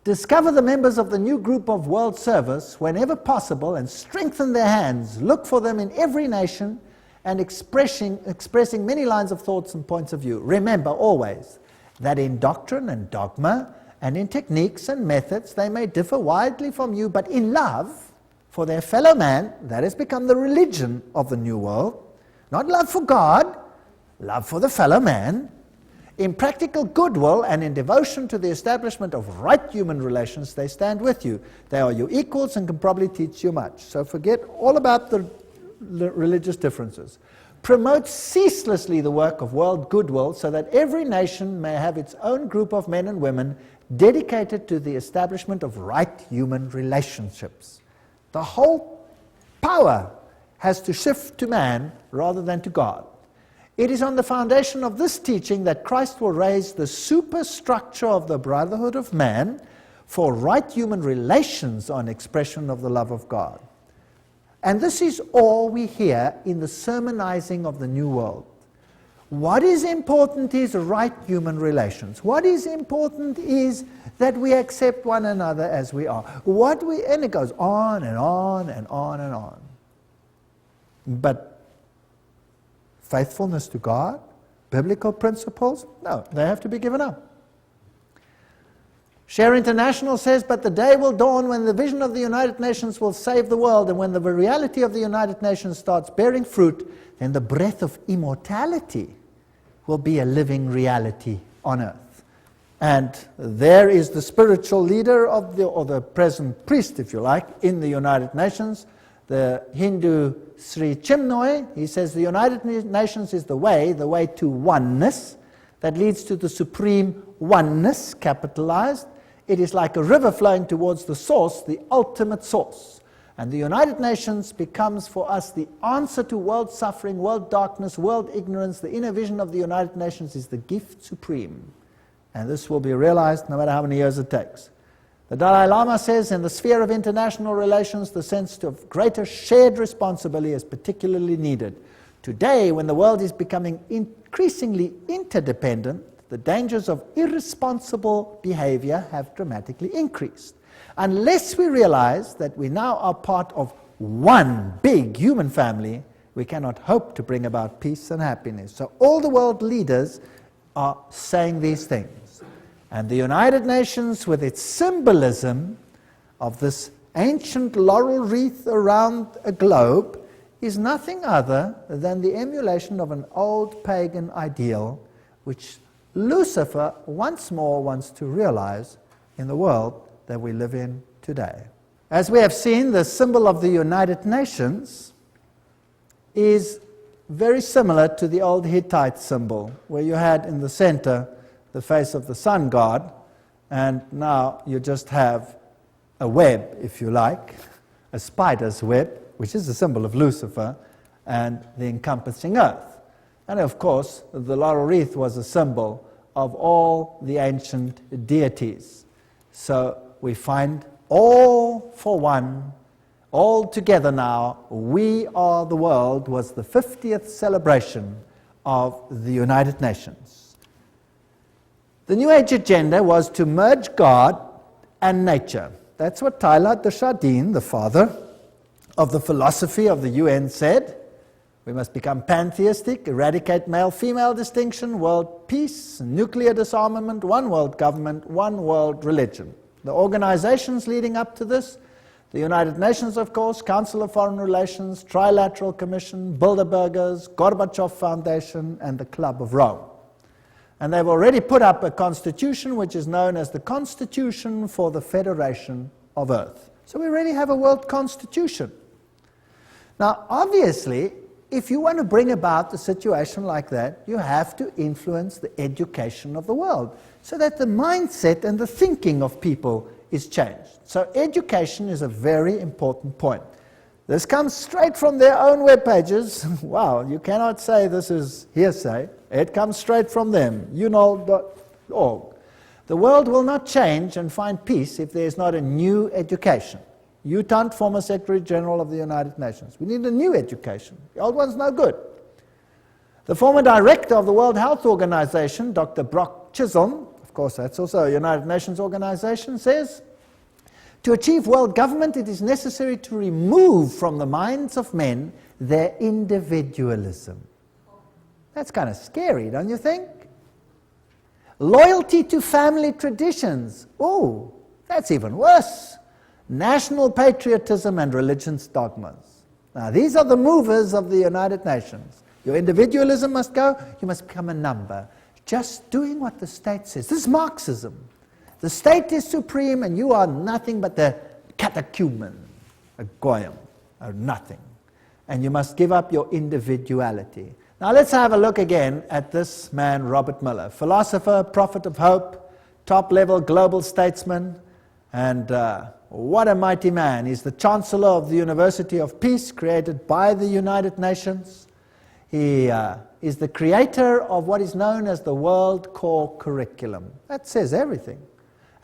Discover the members of the new group of world service whenever possible and strengthen their hands. Look for them in every nation and expressing many lines of thoughts and points of view. Remember always that in doctrine and dogma and in techniques and methods they may differ widely from you, but in love for their fellow man, that has become the religion of the new world. Not love for God, love for the fellow man. In practical goodwill and in devotion to the establishment of right human relations, they stand with you. They are your equals and can probably teach you much. So forget all about the religious differences. Promote ceaselessly the work of world goodwill so that every nation may have its own group of men and women dedicated to the establishment of right human relationships. The whole power has to shift to man rather than to God. It is on the foundation of this teaching that Christ will raise the superstructure of the brotherhood of man for right human relations on expression of the love of God. And this is all we hear in the sermonizing of the New World. What is important is right human relations. What is important is that we accept one another as we are. And it goes on and on and on and on. But faithfulness to God, biblical principles, no, they have to be given up. Share International says, but the day will dawn when the vision of the United Nations will save the world, and when the reality of the United Nations starts bearing fruit, then the breath of immortality will be a living reality on earth. And there is the spiritual leader of or the present priest, if you like, in the United Nations, the Hindu Sri Chinmoy. He says the United Nations is the way to oneness that leads to the supreme oneness, capitalized. It is like a river flowing towards the source, the ultimate source. And the United Nations becomes for us the answer to world suffering, world darkness, world ignorance. The inner vision of the United Nations is the gift supreme. And this will be realized no matter how many years it takes. The Dalai Lama says in the sphere of international relations, the sense of greater shared responsibility is particularly needed. Today, when the world is becoming increasingly interdependent, the dangers of irresponsible behavior have dramatically increased. Unless we realize that we now are part of one big human family, we cannot hope to bring about peace and happiness. So all the world leaders are saying these things. And the United Nations, with its symbolism of this ancient laurel wreath around a globe, is nothing other than the emulation of an old pagan ideal, which Lucifer once more wants to realize in the world that we live in today. As we have seen, the symbol of the United Nations is very similar to the old Hittite symbol, where you had in the center the face of the sun god, and now you just have a web, if you like, a spider's web, which is the symbol of Lucifer, and the encompassing earth. And of course, the laurel wreath was a symbol of all the ancient deities. So we find all for one, all together now, we are the world, was the 50th celebration of the United Nations. The New Age agenda was to merge God and nature. That's what Teilhard de Chardin, the father of the philosophy of the UN, said. We must become pantheistic, eradicate male-female distinction, world peace, nuclear disarmament, one world government, one world religion. The organizations leading up to this, the United Nations, of course, Council of Foreign Relations, Trilateral Commission, Bilderbergers, Gorbachev Foundation, and the Club of Rome. And they've already put up a constitution which is known as the Constitution for the Federation of Earth. So we already have a world constitution. Now, obviously, if you want to bring about a situation like that, you have to influence the education of the world so that the mindset and the thinking of people is changed. So education is a very important point. This comes straight from their own web pages. Wow, you cannot say this is hearsay. It comes straight from them, unol.org. The world will not change and find peace if there is not a new education. Utant, former Secretary General of the United Nations. We need a new education. The old one's no good. The former director of the World Health Organization, Dr. Brock Chisholm, of course that's also a United Nations organization, says, to achieve world government, it is necessary to remove from the minds of men their individualism. That's kind of scary, don't you think? Loyalty to family traditions. Oh, that's even worse. National patriotism and religion's dogmas. Now, these are the movers of the United Nations. Your individualism must go. You must become a number. Just doing what the state says. This is Marxism. The state is supreme and you are nothing but the catechumen, a goyim, or nothing. And you must give up your individuality. Now let's have a look again at this man, Robert Miller, philosopher, prophet of hope, top-level global statesman, and what a mighty man. He's the Chancellor of the University of Peace, created by the United Nations. He is the creator of what is known as the World Core Curriculum. That says everything.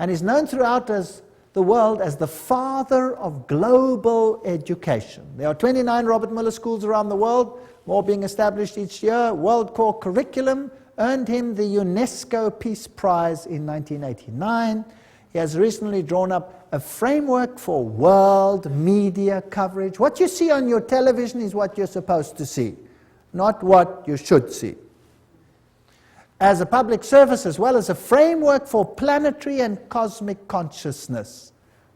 And he's known throughout the world as the father of global education. There are 29 Robert Miller schools around the world, more being established each year. World Core Curriculum earned him the UNESCO Peace Prize in 1989. He has recently drawn up a framework for world media coverage. What you see on your television is what you're supposed to see, not what you should see. As a public service as well as a framework for planetary and cosmic consciousness.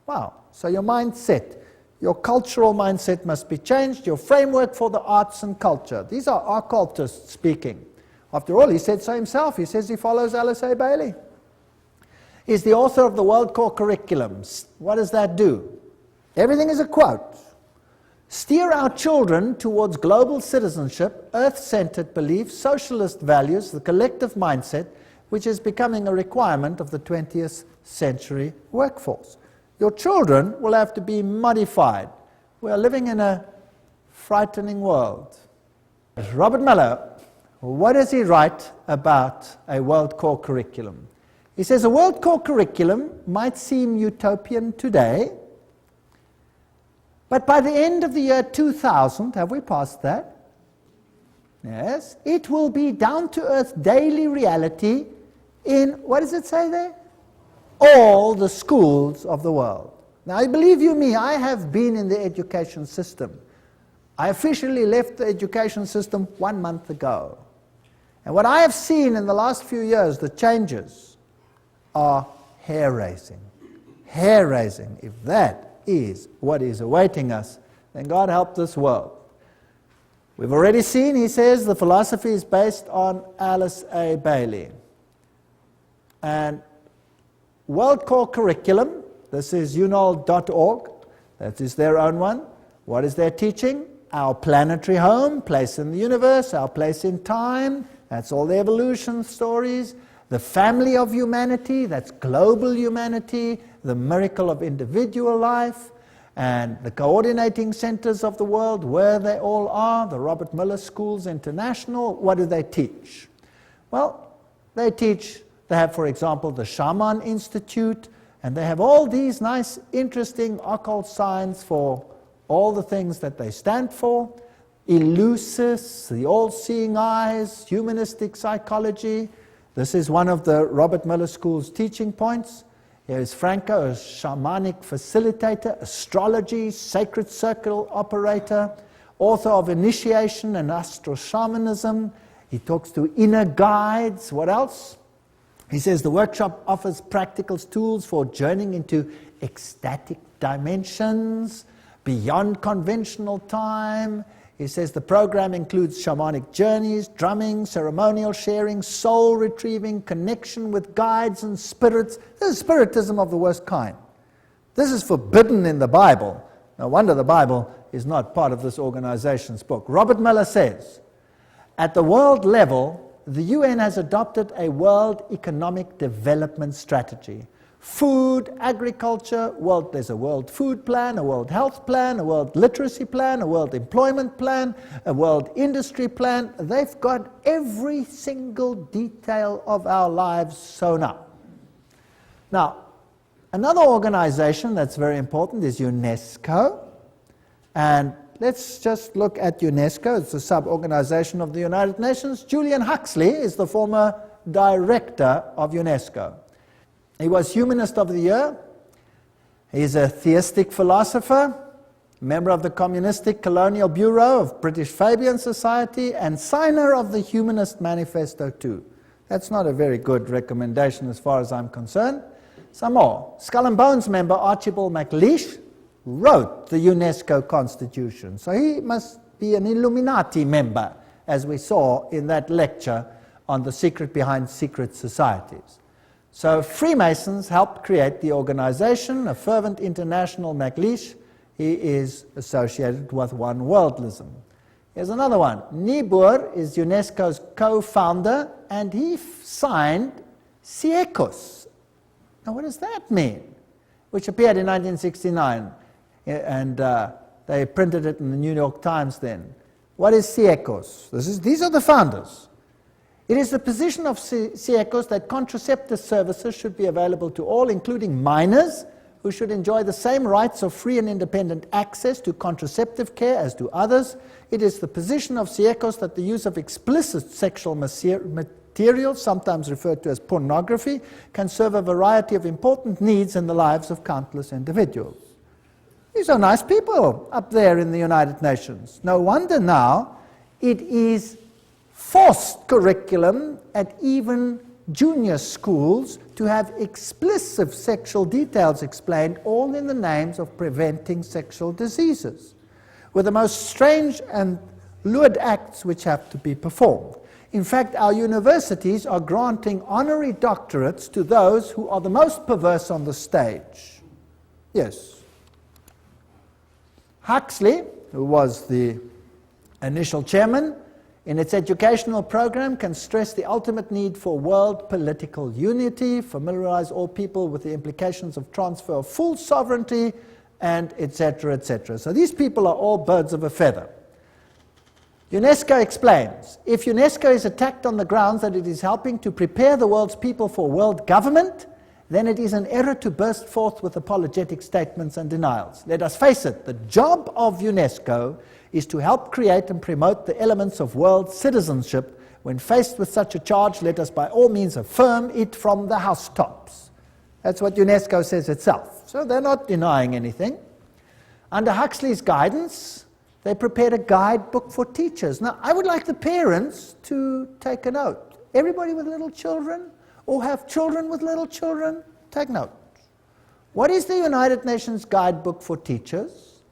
Wow, so your mindset, your cultural mindset must be changed, your framework for the arts and culture. These are occultists speaking. After all, he said so himself. He says he follows Alice A. Bailey. He's the author of the World Core Curriculum. What does that do? Everything is a quote. Steer our children towards global citizenship, earth-centered beliefs, socialist values, the collective mindset, which is becoming a requirement of the 20th century workforce. Your children will have to be modified. We are living in a frightening world. Robert Miller, what does he write about a World Core Curriculum? He says a World Core Curriculum might seem utopian today, but by the end of the year 2000, have we passed that? Yes. It will be down-to-earth daily reality in, what does it say there? All the schools of the world. Now, believe you me, I have been in the education system. I officially left the education system 1 month ago. And what I have seen in the last few years, the changes are hair-raising. Hair-raising. If that is what is awaiting us, then God help this world. We've already seen, he says, the philosophy is based on Alice A. Bailey. And World Core Curriculum, this is unol.org, that is their own one. What is their teaching? Our planetary home, place in the universe, our place in time, that's all the evolution stories. The family of humanity, that's global humanity, the miracle of individual life, and the coordinating centers of the world, where they all are, the Robert Miller Schools International. What do they teach? Well, they have, for example, the Shaman Institute, and they have all these nice, interesting occult signs for all the things that they stand for. Eleusis, the all-seeing eyes, humanistic psychology. This is one of the Robert Miller School's teaching points. Here is Franco, a shamanic facilitator, astrology, sacred circle operator, author of Initiation and Astro Shamanism. He talks to inner guides. What else? He says the workshop offers practical tools for journeying into ecstatic dimensions, beyond conventional time. He says the program includes shamanic journeys, drumming, ceremonial sharing, soul retrieving, connection with guides and spirits. This is spiritism of the worst kind. This is forbidden in the Bible. No wonder the Bible is not part of this organization's book. Robert Miller says, at the world level, the UN has adopted a world economic development strategy. Food, agriculture, there's a world food plan, a world health plan, a world literacy plan, a world employment plan, a world industry plan. They've got every single detail of our lives sewn up. Now, another organization that's very important is UNESCO. And let's just look at UNESCO. It's a sub-organization of the United Nations. Julian Huxley is the former director of UNESCO. He was Humanist of the Year. He's a theistic philosopher, member of the Communistic Colonial Bureau of British Fabian Society, and signer of the Humanist Manifesto too. That's not a very good recommendation as far as I'm concerned. Some more. Skull and Bones member Archibald MacLeish wrote the UNESCO Constitution. So he must be an Illuminati member, as we saw in that lecture on the secret behind secret societies. So Freemasons helped create the organization, a fervent international MacLeish. He is associated with one worldism. Here's another one. Niebuhr is UNESCO's co-founder, and he signed Siecos. Now what does that mean? Which appeared in 1969, and they printed it in the New York Times then. What is Siecos? These are the founders. It is the position of Siecos that contraceptive services should be available to all, including minors, who should enjoy the same rights of free and independent access to contraceptive care as do others. It is the position of Siecos that the use of explicit sexual material, sometimes referred to as pornography, can serve a variety of important needs in the lives of countless individuals. These are nice people up there in the United Nations. No wonder now it is forced curriculum at even junior schools to have explicit sexual details explained, all in the names of preventing sexual diseases, with the most strange and lewd acts which have to be performed. In fact, our universities are granting honorary doctorates to those who are the most perverse on the stage. Yes. Huxley, who was the initial chairman, in its educational program can stress the ultimate need for world political unity, familiarize all people with the implications of transfer of full sovereignty, and etc., etc. So these people are all birds of a feather. UNESCO explains, if UNESCO is attacked on the grounds that it is helping to prepare the world's people for world government, then it is an error to burst forth with apologetic statements and denials. Let us face it, the job of UNESCO is to help create and promote the elements of world citizenship. When faced with such a charge, let us by all means affirm it from the housetops. That's what UNESCO says itself. So they're not denying anything. Under Huxley's guidance, they prepared a guidebook for teachers. Now, I would like the parents to take a note. Everybody with little children, or have children with little children, take note. What is the United Nations Guidebook for Teachers?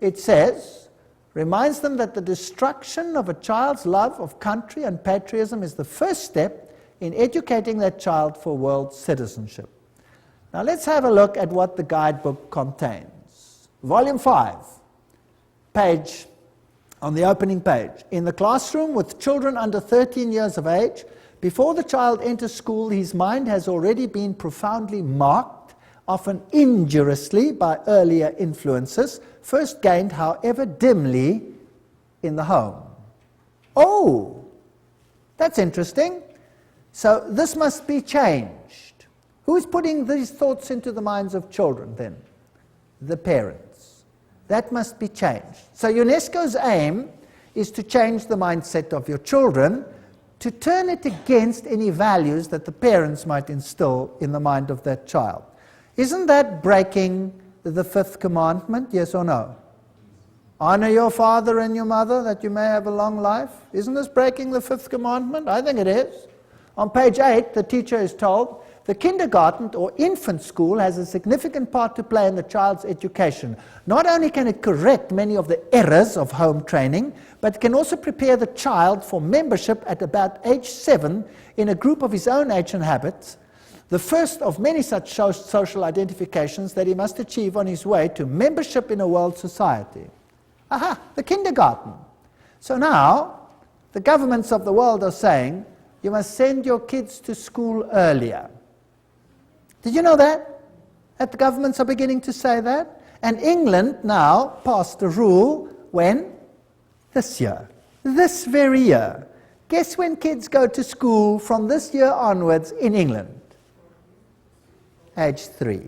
It says, reminds them that the destruction of a child's love of country and patriotism is the first step in educating that child for world citizenship. Now let's have a look at what the guidebook contains. Volume 5, page, on the opening page. In the classroom with children under 13 years of age, before the child enters school, his mind has already been profoundly marked, often injuriously by earlier influences, first gained, however dimly, in the home. Oh, that's interesting. So this must be changed. Who is putting these thoughts into the minds of children then? The parents. That must be changed. So UNESCO's aim is to change the mindset of your children, to turn it against any values that the parents might instill in the mind of that child. Isn't that breaking the fifth commandment, yes or no? Honor your father and your mother that you may have a long life. Isn't this breaking the fifth commandment? I think it is. On page 8, the teacher is told, the kindergarten or infant school has a significant part to play in the child's education. Not only can it correct many of the errors of home training, but it can also prepare the child for membership at about age 7 in a group of his own age and habits, the first of many such social identifications that he must achieve on his way to membership in a world society. Aha, the kindergarten. So now, the governments of the world are saying, you must send your kids to school earlier. Did you know that? That the governments are beginning to say that? And England now passed a rule when? This year. This very year. Guess when kids go to school from this year onwards in England? Age 3.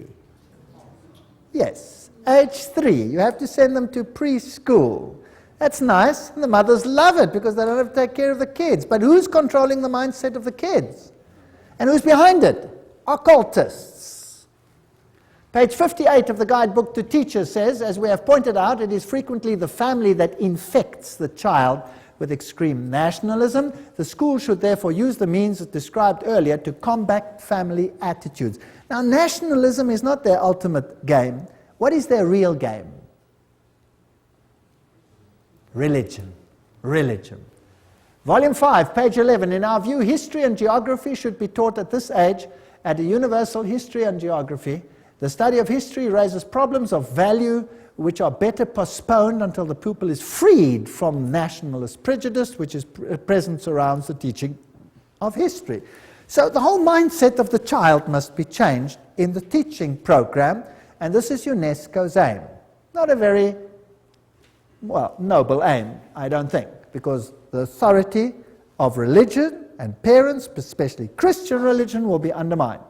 Yes, age 3. You have to send them to preschool. That's nice, and the mothers love it because they don't have to take care of the kids. But who's controlling the mindset of the kids? And who's behind it? Occultists. Page 58 of the guidebook to teachers says, as we have pointed out, it is frequently the family that infects the child with extreme nationalism. The school should therefore use the means described earlier to combat family attitudes. Now, nationalism is not their ultimate game. What is their real game? Religion. Religion. Volume 5, page 11. In our view, history and geography should be taught at this age at a universal history and geography. The study of history raises problems of value which are better postponed until the pupil is freed from nationalist prejudice, which is present surrounds the teaching of history. So the whole mindset of the child must be changed in the teaching program, and this is UNESCO's aim. Not a very, well, noble aim, I don't think, because the authority of religion and parents, especially Christian religion, will be undermined.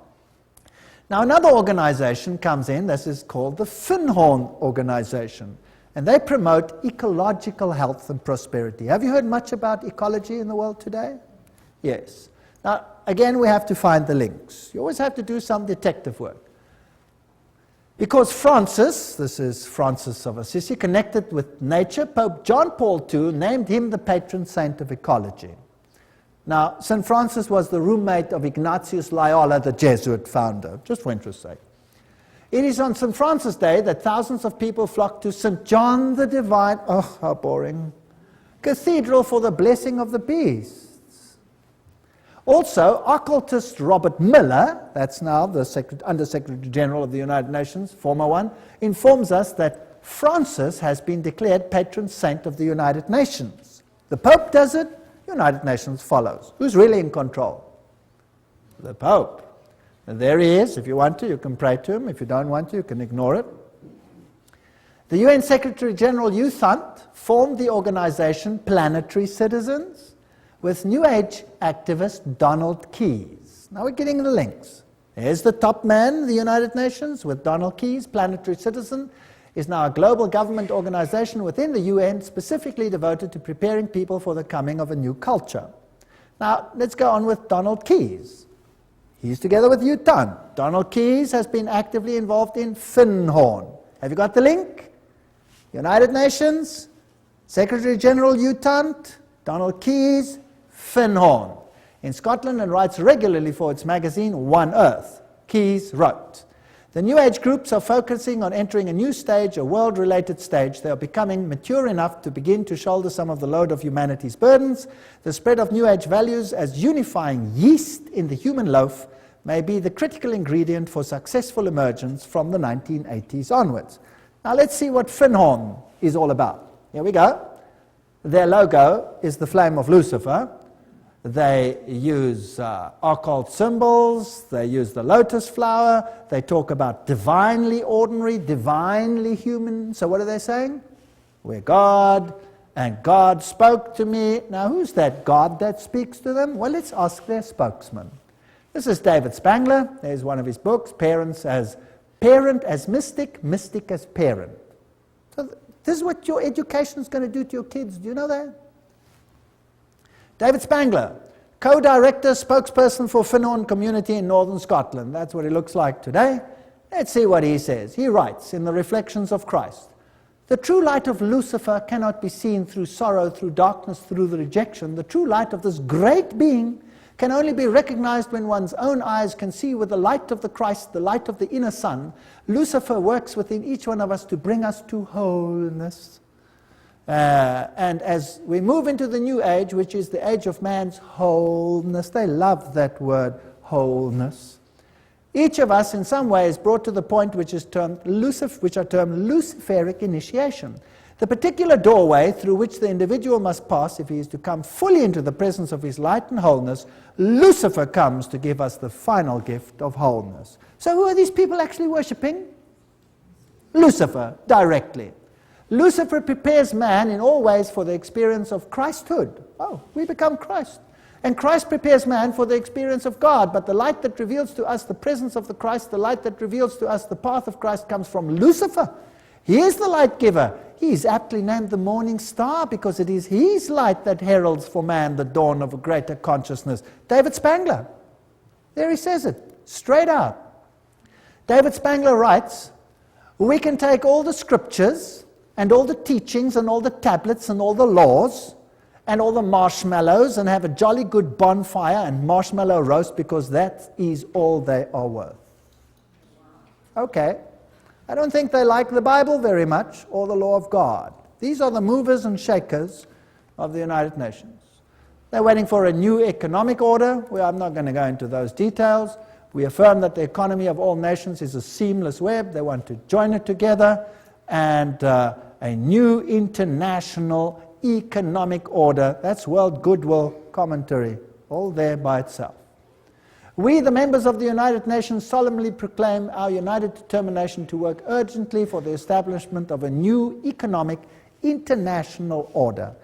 Now another organization comes in, this is called the Finhorn organization, and they promote ecological health and prosperity. Have you heard much about ecology in the world today? Yes. Now again, we have to find the links. You always have to do some detective work. Because Francis, this is Francis of Assisi, connected with nature, Pope John Paul II named him the patron saint of ecology. Now, St. Francis was the roommate of Ignatius Loyola, the Jesuit founder, just for interest's sake. It is on St. Francis Day that thousands of people flock to St. John the Divine, oh, how boring, Cathedral for the blessing of the beasts. Also, occultist Robert Miller, that's now the Under-Secretary General of the United Nations, former one, informs us that Francis has been declared patron saint of the United Nations. The Pope does it, United Nations follows. Who's really in control? The Pope. And there he is. If you want to, you can pray to him. If you don't want to, you can ignore it. The UN Secretary General U Thant formed the organization Planetary Citizens with New Age activist Donald Keyes. Now we're getting the links. There's the top man, the United Nations, with Donald Keyes. Planetary Citizen is now a global government organization within the UN specifically devoted to preparing people for the coming of a new culture. Now, let's go on with Donald Keyes. He's together with U Thant. Donald Keyes has been actively involved in Finhorn. Have you got the link? United Nations, Secretary General U Thant, Donald Keyes, Finhorn. In Scotland and writes regularly for its magazine One Earth. Keyes wrote, "The New Age groups are focusing on entering a new stage, a world-related stage. They are becoming mature enough to begin to shoulder some of the load of humanity's burdens. The spread of New Age values as unifying yeast in the human loaf may be the critical ingredient for successful emergence from the 1980s onwards." Now let's see what Finhorn is all about. Here we go. Their logo is the flame of Lucifer. They use occult symbols, they use the lotus flower, they talk about divinely ordinary, divinely human. So what are they saying? We're God, and God spoke to me. Now who's that God that speaks to them? Well, let's ask their spokesman. This is David Spangler. There's one of his books, Parent as Mystic, Mystic as Parent. So this is what your education is going to do to your kids. Do you know that? David Spangler, co-director, spokesperson for Finhorn community in northern Scotland. That's what he looks like today. Let's see what he says. He writes in the Reflections of Christ, "The true light of Lucifer cannot be seen through sorrow, through darkness, through the rejection. The true light of this great being can only be recognized when one's own eyes can see with the light of the Christ, the light of the inner sun. Lucifer works within each one of us to bring us to wholeness. And as we move into the new age, which is the age of man's wholeness," they love that word, wholeness, "each of us in some way is brought to the point which are termed Luciferic initiation. The particular doorway through which the individual must pass if he is to come fully into the presence of his light and wholeness, Lucifer comes to give us the final gift of wholeness. So who are these people actually worshipping? Lucifer, directly. Lucifer prepares man in all ways for the experience of Christhood. Oh, we become Christ. And Christ prepares man for the experience of God. But the light that reveals to us the presence of the Christ, the light that reveals to us the path of Christ, comes from Lucifer. He is the light giver. He is aptly named the morning star because it is his light that heralds for man the dawn of a greater consciousness. David Spangler. There he says it, straight out. David Spangler writes, we can take all the scriptures and all the teachings and all the tablets and all the laws and all the marshmallows and have a jolly good bonfire and marshmallow roast because that is all they are worth. Okay. I don't think they like the Bible very much or the law of God. These are the movers and shakers of the United Nations. They're waiting for a new economic order. Well, I'm not going to go into those details. We affirm that the economy of all nations is a seamless web. They want to join it together, and a new international economic order. That's World Goodwill Commentary, all there by itself. We, the members of the United Nations, solemnly proclaim our united determination to work urgently for the establishment of a new economic international order.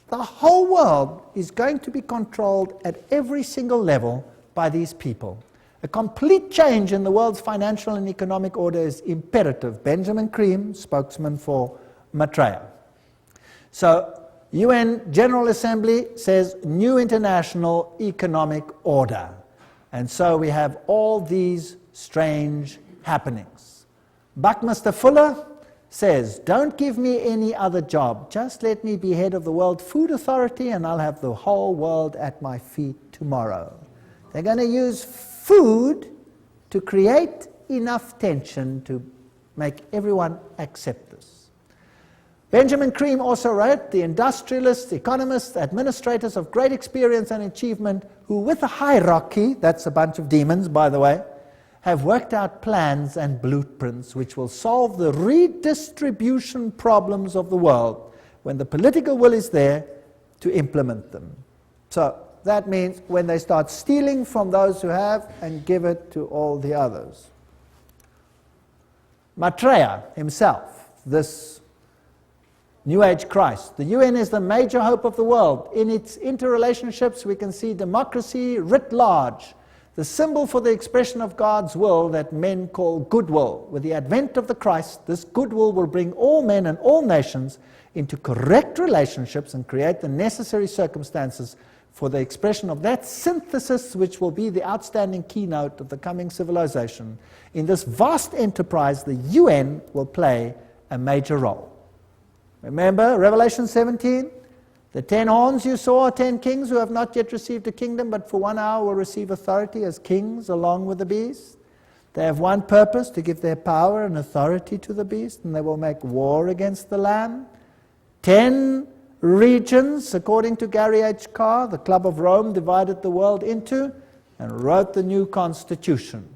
The whole world is going to be controlled at every single level by these people. A complete change in the world's financial and economic order is imperative. Benjamin Cream, spokesman for Maitreya. So, UN General Assembly says new international economic order. And so we have all these strange happenings. Buckminster Fuller says, don't give me any other job. Just let me be head of the World Food Authority and I'll have the whole world at my feet tomorrow. They're going to use food to create enough tension to make everyone accept this. Benjamin Cream also wrote, the industrialists, economists, administrators of great experience and achievement who with a hierarchy, that's a bunch of demons by the way, have worked out plans and blueprints which will solve the redistribution problems of the world when the political will is there to implement them. So that means when they start stealing from those who have and give it to all the others. Maitreya himself, this New Age Christ. The UN is the major hope of the world. In its interrelationships, we can see democracy writ large, the symbol for the expression of God's will that men call goodwill. With the advent of the Christ, this goodwill will bring all men and all nations into correct relationships and create the necessary circumstances for the expression of that synthesis which will be the outstanding keynote of the coming civilization. In this vast enterprise, the UN will play a major role. Remember Revelation 17? The 10 horns you saw are 10 kings who have not yet received a kingdom, but for 1 hour will receive authority as kings along with the beast. They have one purpose, to give their power and authority to the beast, and they will make war against the Lamb. 10 regions, according to Gary H. Carr, the Club of Rome divided the world into and wrote the new constitution.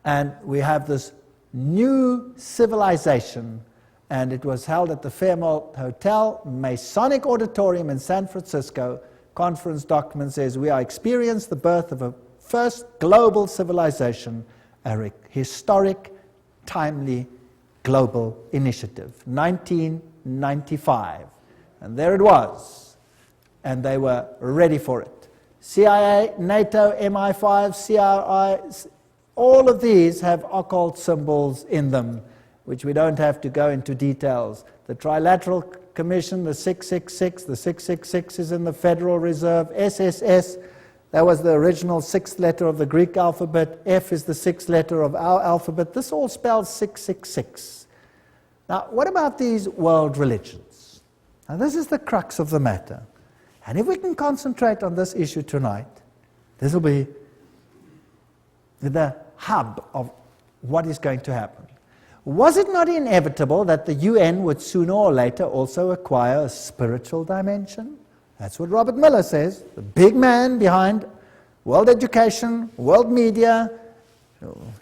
And we have this new civilization, and it was held at the Fairmont Hotel, Masonic Auditorium in San Francisco. Conference document says, we are experiencing the birth of a first global civilization, a historic, timely global initiative, 1995. And there it was, and they were ready for it. CIA, NATO, MI5, CRI, all of these have occult symbols in them, which we don't have to go into details. The Trilateral Commission, the 666, the 666 is in the Federal Reserve. SSS, that was the original 6th letter of the Greek alphabet. F is the 6th letter of our alphabet. This all spells 666. Now, what about these world religions? Now, this is the crux of the matter. And if we can concentrate on this issue tonight, this will be the hub of what is going to happen. Was it not inevitable that the UN would sooner or later also acquire a spiritual dimension? That's what Robert Miller says, the big man behind world education, world media,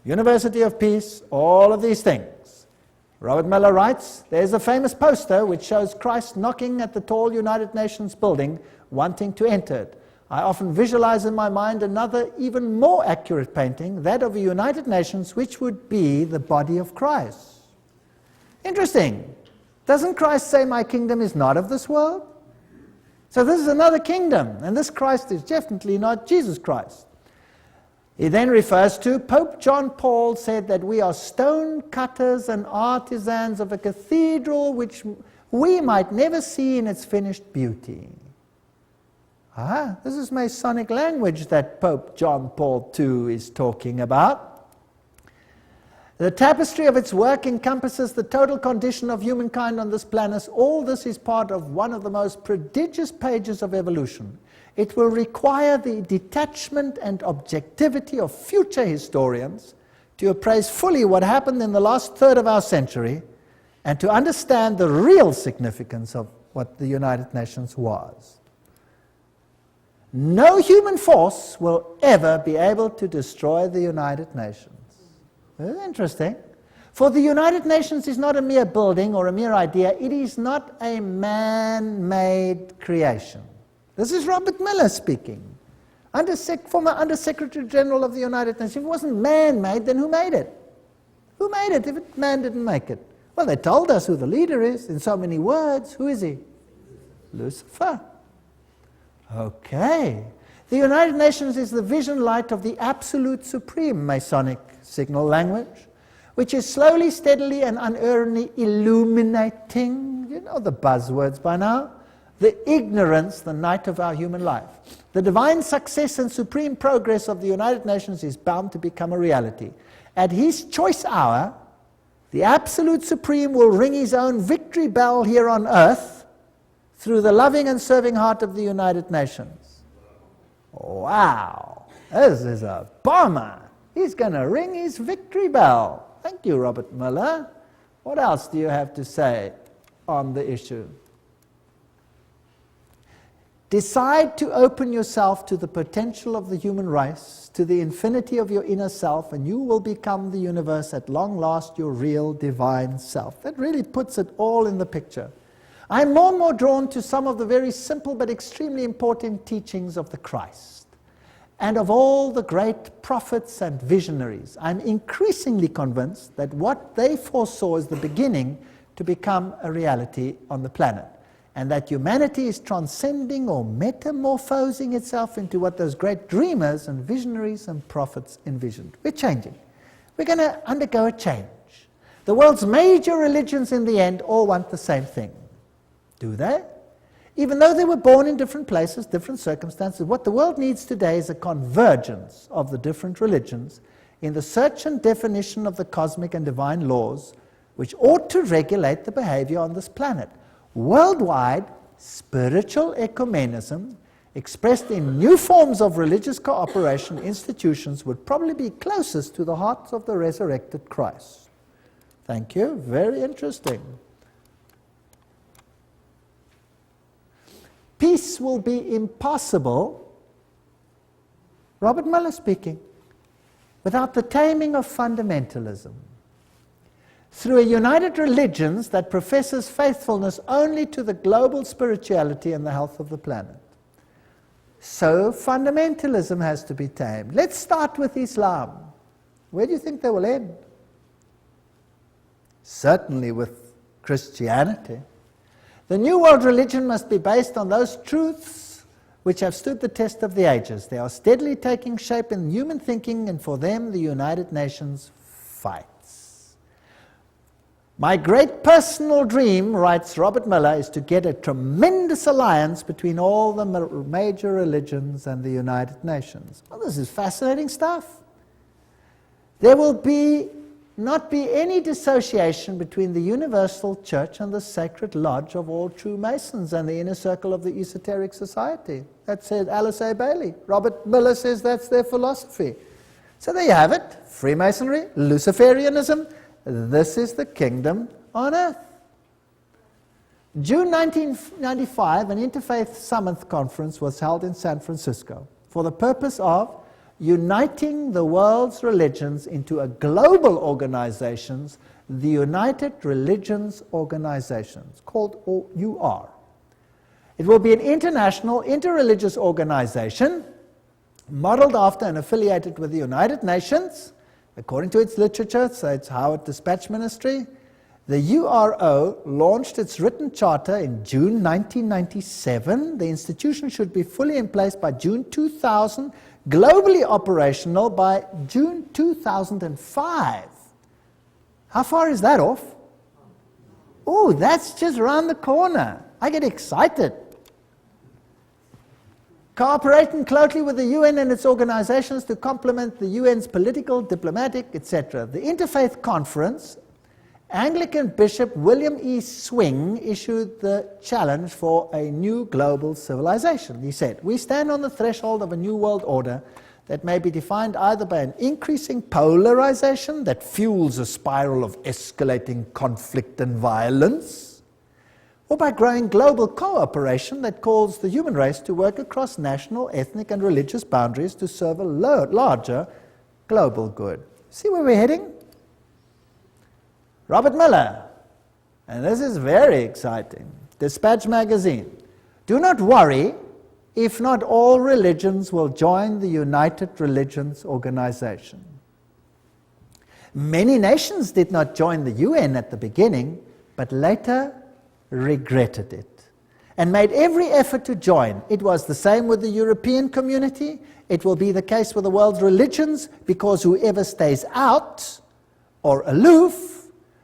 University of Peace, all of these things. Robert Miller writes, there's a famous poster which shows Christ knocking at the tall United Nations building, wanting to enter it. I often visualize in my mind another, even more accurate painting, that of the United Nations, which would be the body of Christ. Interesting. Doesn't Christ say, my kingdom is not of this world? So this is another kingdom, and this Christ is definitely not Jesus Christ. He then refers to Pope John Paul said that we are stone cutters and artisans of a cathedral which we might never see in its finished beauty. This is Masonic language that Pope John Paul II is talking about. The tapestry of its work encompasses the total condition of humankind on this planet. All this is part of one of the most prodigious pages of evolution. It will require the detachment and objectivity of future historians to appraise fully what happened in the last third of our century and to understand the real significance of what the United Nations was. No human force will ever be able to destroy the United Nations. Very interesting. For the United Nations is not a mere building or a mere idea. It is not a man-made creation. This is Robert Miller speaking, former Under-Secretary General of the United Nations. If it wasn't man-made, then who made it? Who made it if man didn't make it? Well, they told us who the leader is in so many words. Who is he? Lucifer. Okay. The United Nations is the vision light of the absolute supreme Masonic signal language, which is slowly, steadily, and unerringly illuminating, you know the buzzwords by now, the ignorance, the night of our human life. The divine success and supreme progress of the United Nations is bound to become a reality. At his choice hour, the absolute supreme will ring his own victory bell here on earth through the loving and serving heart of the United Nations. Wow, this is a bomber. He's going to ring his victory bell. Thank you, Robert Miller. What else do you have to say on the issue? Decide to open yourself to the potential of the human race, to the infinity of your inner self, and you will become the universe at long last, your real divine self. That really puts it all in the picture. I'm more and more drawn to some of the very simple but extremely important teachings of the Christ and of all the great prophets and visionaries. I'm increasingly convinced that what they foresaw is the beginning to become a reality on the planet, and that humanity is transcending or metamorphosing itself into what those great dreamers and visionaries and prophets envisioned. We're changing. We're going to undergo a change. The world's major religions in the end all want the same thing. Do they? Even though they were born in different places, different circumstances, what the world needs today is a convergence of the different religions in the search and definition of the cosmic and divine laws which ought to regulate the behavior on this planet. Worldwide, spiritual ecumenism, expressed in new forms of religious cooperation institutions, would probably be closest to the hearts of the resurrected Christ. Thank you. Very interesting. Peace will be impossible, Robert Miller speaking, without the taming of fundamentalism. Through a united religions that professes faithfulness only to the global spirituality and the health of the planet. So fundamentalism has to be tamed. Let's start with Islam. Where do you think they will end? Certainly with Christianity. The New World religion must be based on those truths which have stood the test of the ages. They are steadily taking shape in human thinking, and for them the United Nations fights. My great personal dream, writes Robert Miller, is to get a tremendous alliance between all the major religions and the United Nations. Well, this is fascinating stuff. There will not be any dissociation between the universal church and the sacred lodge of all true Masons and the inner circle of the esoteric society. That said Alice A. Bailey. Robert Miller says that's their philosophy. So there you have it. Freemasonry, Luciferianism. This is the kingdom on earth. June 1995, an Interfaith Summit conference was held in San Francisco for the purpose of uniting the world's religions into a global organizations the United Religions Organization, called UR. It will be an international, interreligious organization modeled after and affiliated with the United Nations, according to its literature, so it's Howard Dispatch Ministry. The URO launched its written charter in June 1997. The institution should be fully in place by June 2000, globally operational by June 2005. How far is that off? Oh, that's just around the corner. I get excited. Cooperating closely with the UN and its organizations to complement the UN's political, diplomatic, etc. The Interfaith Conference, Anglican Bishop William E. Swing issued the challenge for a new global civilization. He said, "We stand on the threshold of a new world order that may be defined either by an increasing polarization that fuels a spiral of escalating conflict and violence, or by growing global cooperation that calls the human race to work across national, ethnic, and religious boundaries to serve a larger global good." See where we're heading? Robert Miller, and this is very exciting, Dispatch magazine. "Do not worry if not all religions will join the United Religions Organization. Many nations did not join the UN at the beginning, but later regretted it and made every effort to join. It was the same with the European community. It will be the case with the world's religions, because whoever stays out or aloof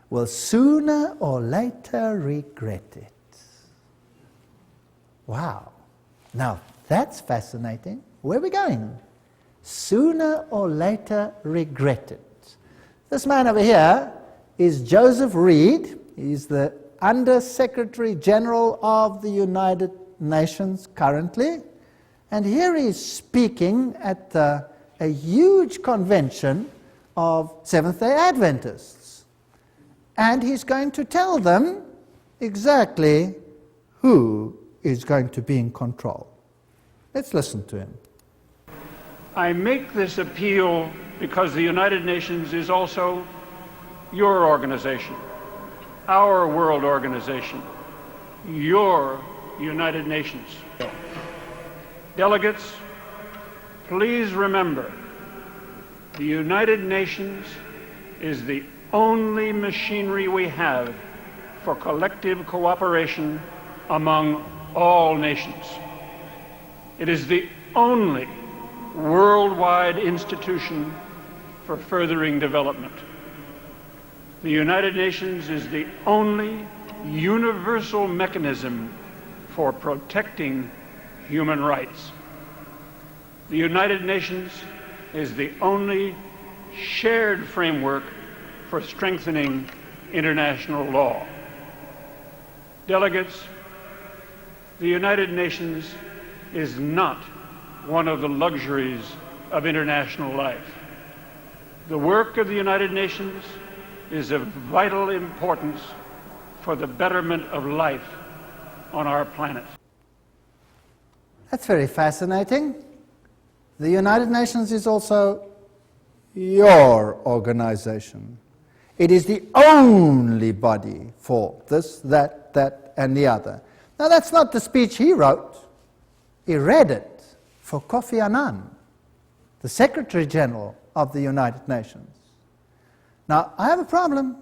will sooner or later regret it." Wow. Now, that's fascinating. Where are we going? Sooner or later regret it. This man over here is Joseph Reed. He's the Under-Secretary General of the United Nations currently. And here he is speaking at a huge convention of Seventh-day Adventists. And he's going to tell them exactly who is going to be in control. Let's listen to him.
I make this appeal because the United Nations is also your organization, our world organization, your United Nations. Delegates, please remember, the United Nations is the only machinery we have for collective cooperation among all nations. It is the only worldwide institution for furthering development. The United Nations is the only universal mechanism for protecting human rights. The United Nations is the only shared framework for strengthening international law. Delegates, the United Nations is not one of the luxuries of international life. The work of the United Nations is of vital importance for the betterment of life on our planet.
That's very fascinating. The United Nations is also your organization. It is the only body for this, that, and the other. Now, that's not the speech he wrote. He read it for Kofi Annan, the Secretary General of the United Nations. Now, I have a problem.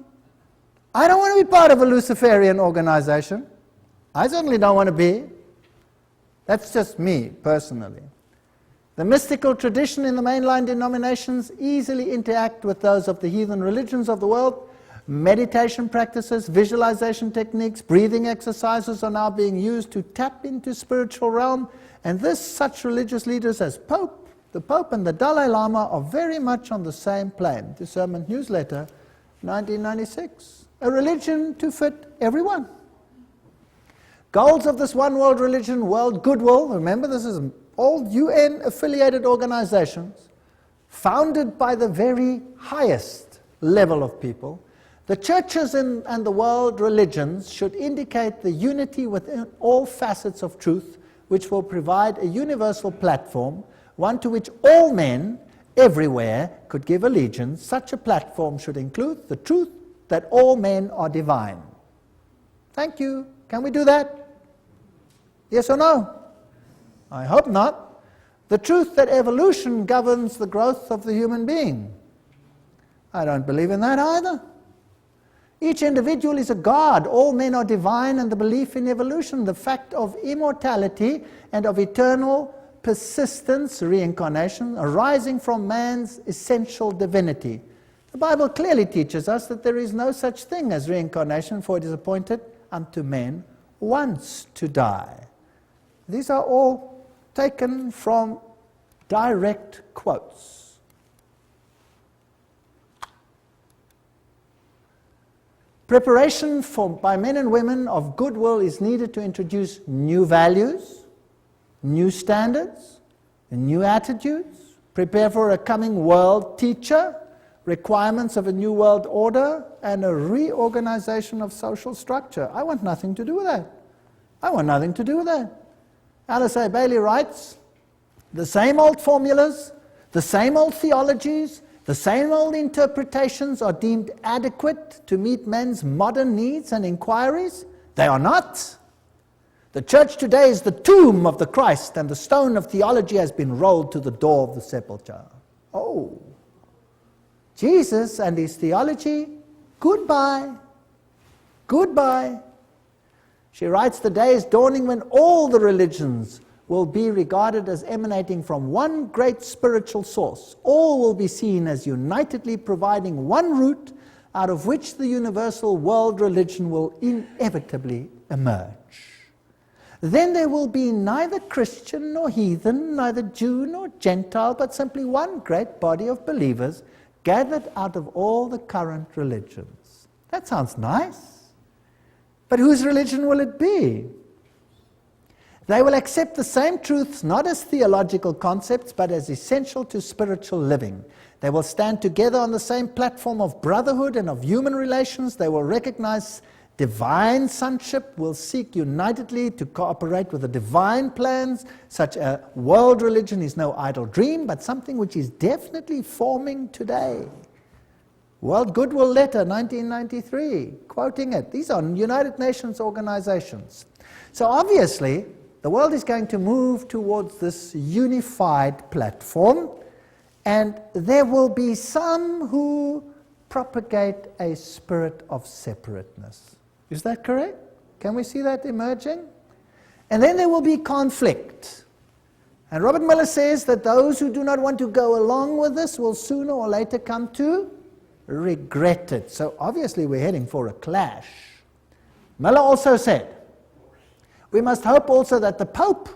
I don't want to be part of a Luciferian organization. I certainly don't want to be. That's just me, personally. The mystical tradition in the mainline denominations easily interact with those of the heathen religions of the world. Meditation practices, visualization techniques, breathing exercises are now being used to tap into spiritual realm, and such religious leaders as the Pope and the Dalai Lama are very much on the same plane. Discernment Newsletter, 1996. A religion to fit everyone. Goals of this one world religion, world goodwill, remember this is all UN-affiliated organizations, founded by the very highest level of people. The churches and the world religions should indicate the unity within all facets of truth, which will provide a universal platform, one to which all men everywhere could give allegiance. Such a platform should include the truth that all men are divine. Thank you. Can we do that? Yes or no? I hope not. The truth that evolution governs the growth of the human being. I don't believe in that either. Each individual is a god. All men are divine, and the belief in evolution, the fact of immortality and of eternal persistence, reincarnation, arising from man's essential divinity. The Bible clearly teaches us that there is no such thing as reincarnation, for it is appointed unto men once to die. These are all taken from direct quotes. Preparation by men and women of goodwill is needed to introduce new values, new standards, new attitudes, prepare for a coming world teacher, requirements of a new world order, and a reorganization of social structure. I want nothing to do with that. I want nothing to do with that. Alice A. Bailey writes, the same old formulas, the same old theologies, the same old interpretations are deemed adequate to meet men's modern needs and inquiries. They are not. The church today is the tomb of the Christ, and the stone of theology has been rolled to the door of the sepulchre. Oh, Jesus and his theology, goodbye. Goodbye. She writes, the day is dawning when all the religions will be regarded as emanating from one great spiritual source. All will be seen as unitedly providing one root out of which the universal world religion will inevitably emerge. Then there will be neither Christian nor heathen, neither Jew nor Gentile, but simply one great body of believers gathered out of all the current religions. That sounds nice. But whose religion will it be? They will accept the same truths not as theological concepts, but as essential to spiritual living. They will stand together on the same platform of brotherhood and of human relations. They will recognize divine sonship, will seek unitedly to cooperate with the divine plans. Such a world religion is no idle dream, but something which is definitely forming today. World Goodwill Letter, 1993, quoting it. These are United Nations organizations. So obviously, the world is going to move towards this unified platform, and there will be some who propagate a spirit of separateness. Is that correct? Can we see that emerging? And then there will be conflict. And Robert Miller says that those who do not want to go along with this will sooner or later come to regret it. So obviously we're heading for a clash. Miller also said, we must hope also that the Pope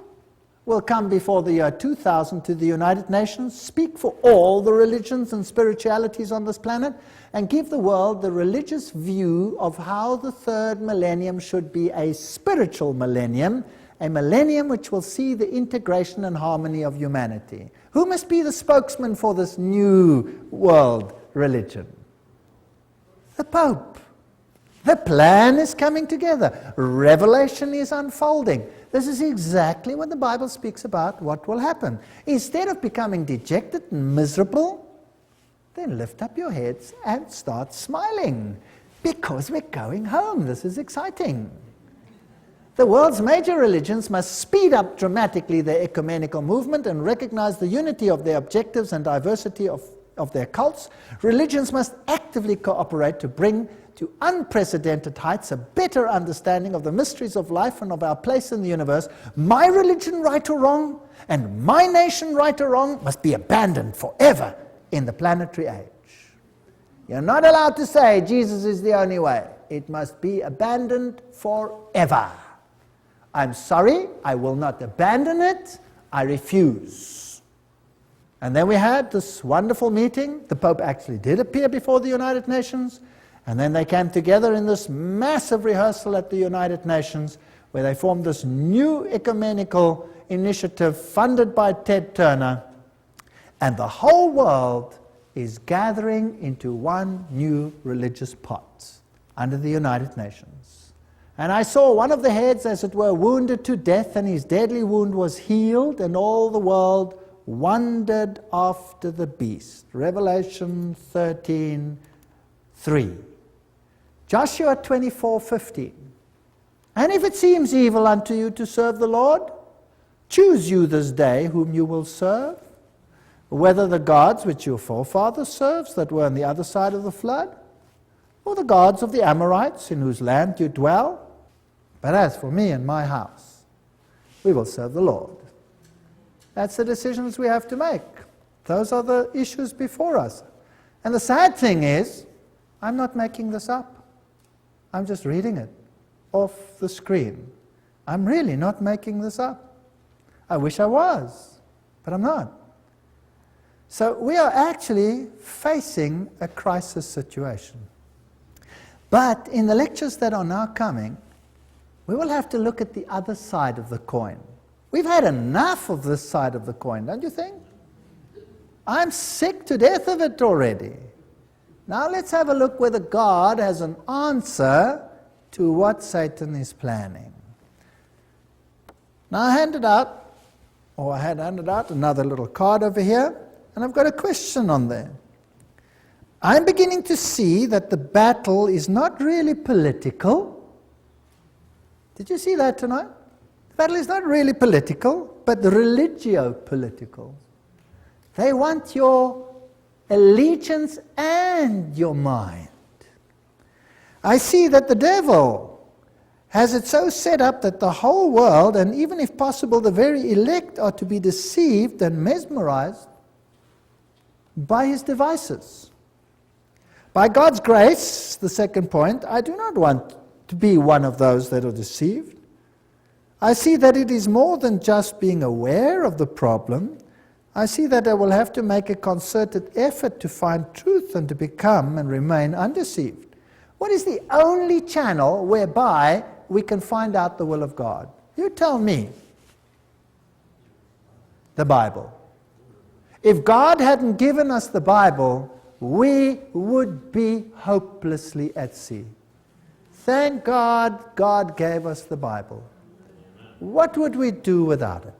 will come before the year 2000 to the United Nations, speak for all the religions and spiritualities on this planet, and give the world the religious view of how the third millennium should be a spiritual millennium, a millennium which will see the integration and harmony of humanity. Who must be the spokesman for this new world religion? The Pope. The plan is coming together. Revelation is unfolding. This is exactly what the Bible speaks about what will happen. Instead of becoming dejected and miserable, then lift up your heads and start smiling, because we're going home. This is exciting. The world's major religions must speed up dramatically their ecumenical movement and recognize the unity of their objectives and diversity of their cults. Religions must actively cooperate to bring to unprecedented heights a better understanding of the mysteries of life and of our place in the universe. My religion, right or wrong, and my nation, right or wrong, must be abandoned forever in the planetary age. You're not allowed to say Jesus is the only way. It must be abandoned forever. I'm sorry, I will not abandon it. I refuse. And then we had this wonderful meeting. The Pope actually did appear before the United Nations. And then they came together in this massive rehearsal at the United Nations, where they formed this new ecumenical initiative funded by Ted Turner. And the whole world is gathering into one new religious pot under the United Nations. And I saw one of the heads, as it were, wounded to death, and his deadly wound was healed, and all the world wondered after the beast. Revelation 13:3. Joshua 24:15. And if it seems evil unto you to serve the Lord, choose you this day whom you will serve, whether the gods which your forefathers served that were on the other side of the flood, or the gods of the Amorites in whose land you dwell. But as for me and my house, we will serve the Lord. That's the decisions we have to make. Those are the issues before us. And the sad thing is, I'm not making this up. I'm just reading it off the screen. I'm really not making this up. I wish I was, but I'm not. So we are actually facing a crisis situation. But in the lectures that are now coming, we will have to look at the other side of the coin. We've had enough of this side of the coin, don't you think? I'm sick to death of it already. Now let's have a look whether God has an answer to what Satan is planning. Now I had handed out another little card over here, and I've got a question on there. I'm beginning to see that the battle is not really political. Did you see that tonight? The battle is not really political, but religio-political. They want your allegiance and your mind. I see that the devil has it so set up that the whole world, and even if possible the very elect, are to be deceived and mesmerized by his devices. By God's grace, the second point, I do not want to be one of those that are deceived. I see that it is more than just being aware of the problem. I see that I will have to make a concerted effort to find truth and to become and remain undeceived. What is the only channel whereby we can find out the will of God? You tell me. The Bible. If God hadn't given us the Bible, we would be hopelessly at sea. Thank God, God gave us the Bible. What would we do without it?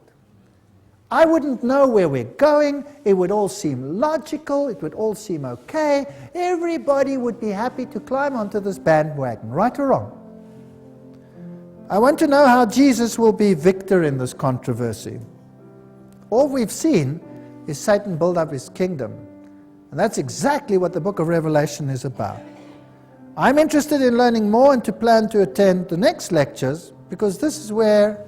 I wouldn't know where we're going. It would all seem logical. It would all seem okay. Everybody would be happy to climb onto this bandwagon, right or wrong. I want to know how Jesus will be victor in this controversy. All we've seen is Satan build up his kingdom. And that's exactly what the book of Revelation is about. I'm interested in learning more and to plan to attend the next lectures, because this is where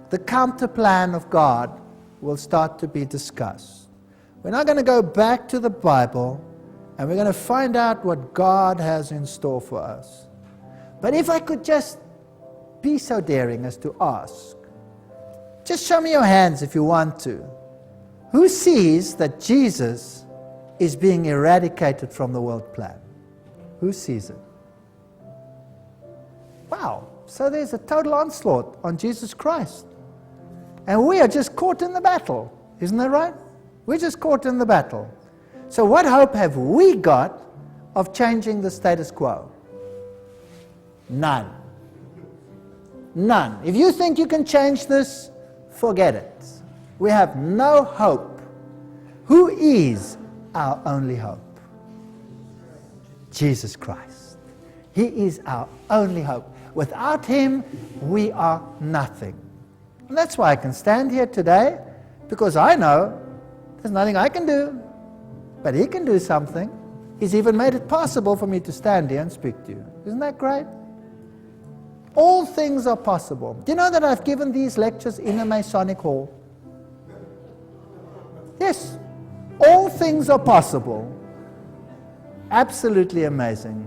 the counter plan of God will start to be discussed. We're now going to go back to the Bible, and we're going to find out what God has in store for us. But if I could just be so daring as to ask, just show me your hands if you want to. Who sees that Jesus is being eradicated from the world plan? Who sees it? Wow, so there's a total onslaught on Jesus Christ. And we are just caught in the battle. Isn't that right? We're just caught in the battle. So what hope have we got of changing the status quo? None. None. If you think you can change this, forget it. We have no hope. Who is our only hope? Jesus Christ. He is our only hope. Without him, we are nothing. And that's why I can stand here today, because I know there's nothing I can do, but he can do something. He's even made it possible for me to stand here and speak to you. Isn't that great? All things are possible. Do you know that I've given these lectures in a Masonic hall? Yes. All things are possible. Absolutely amazing.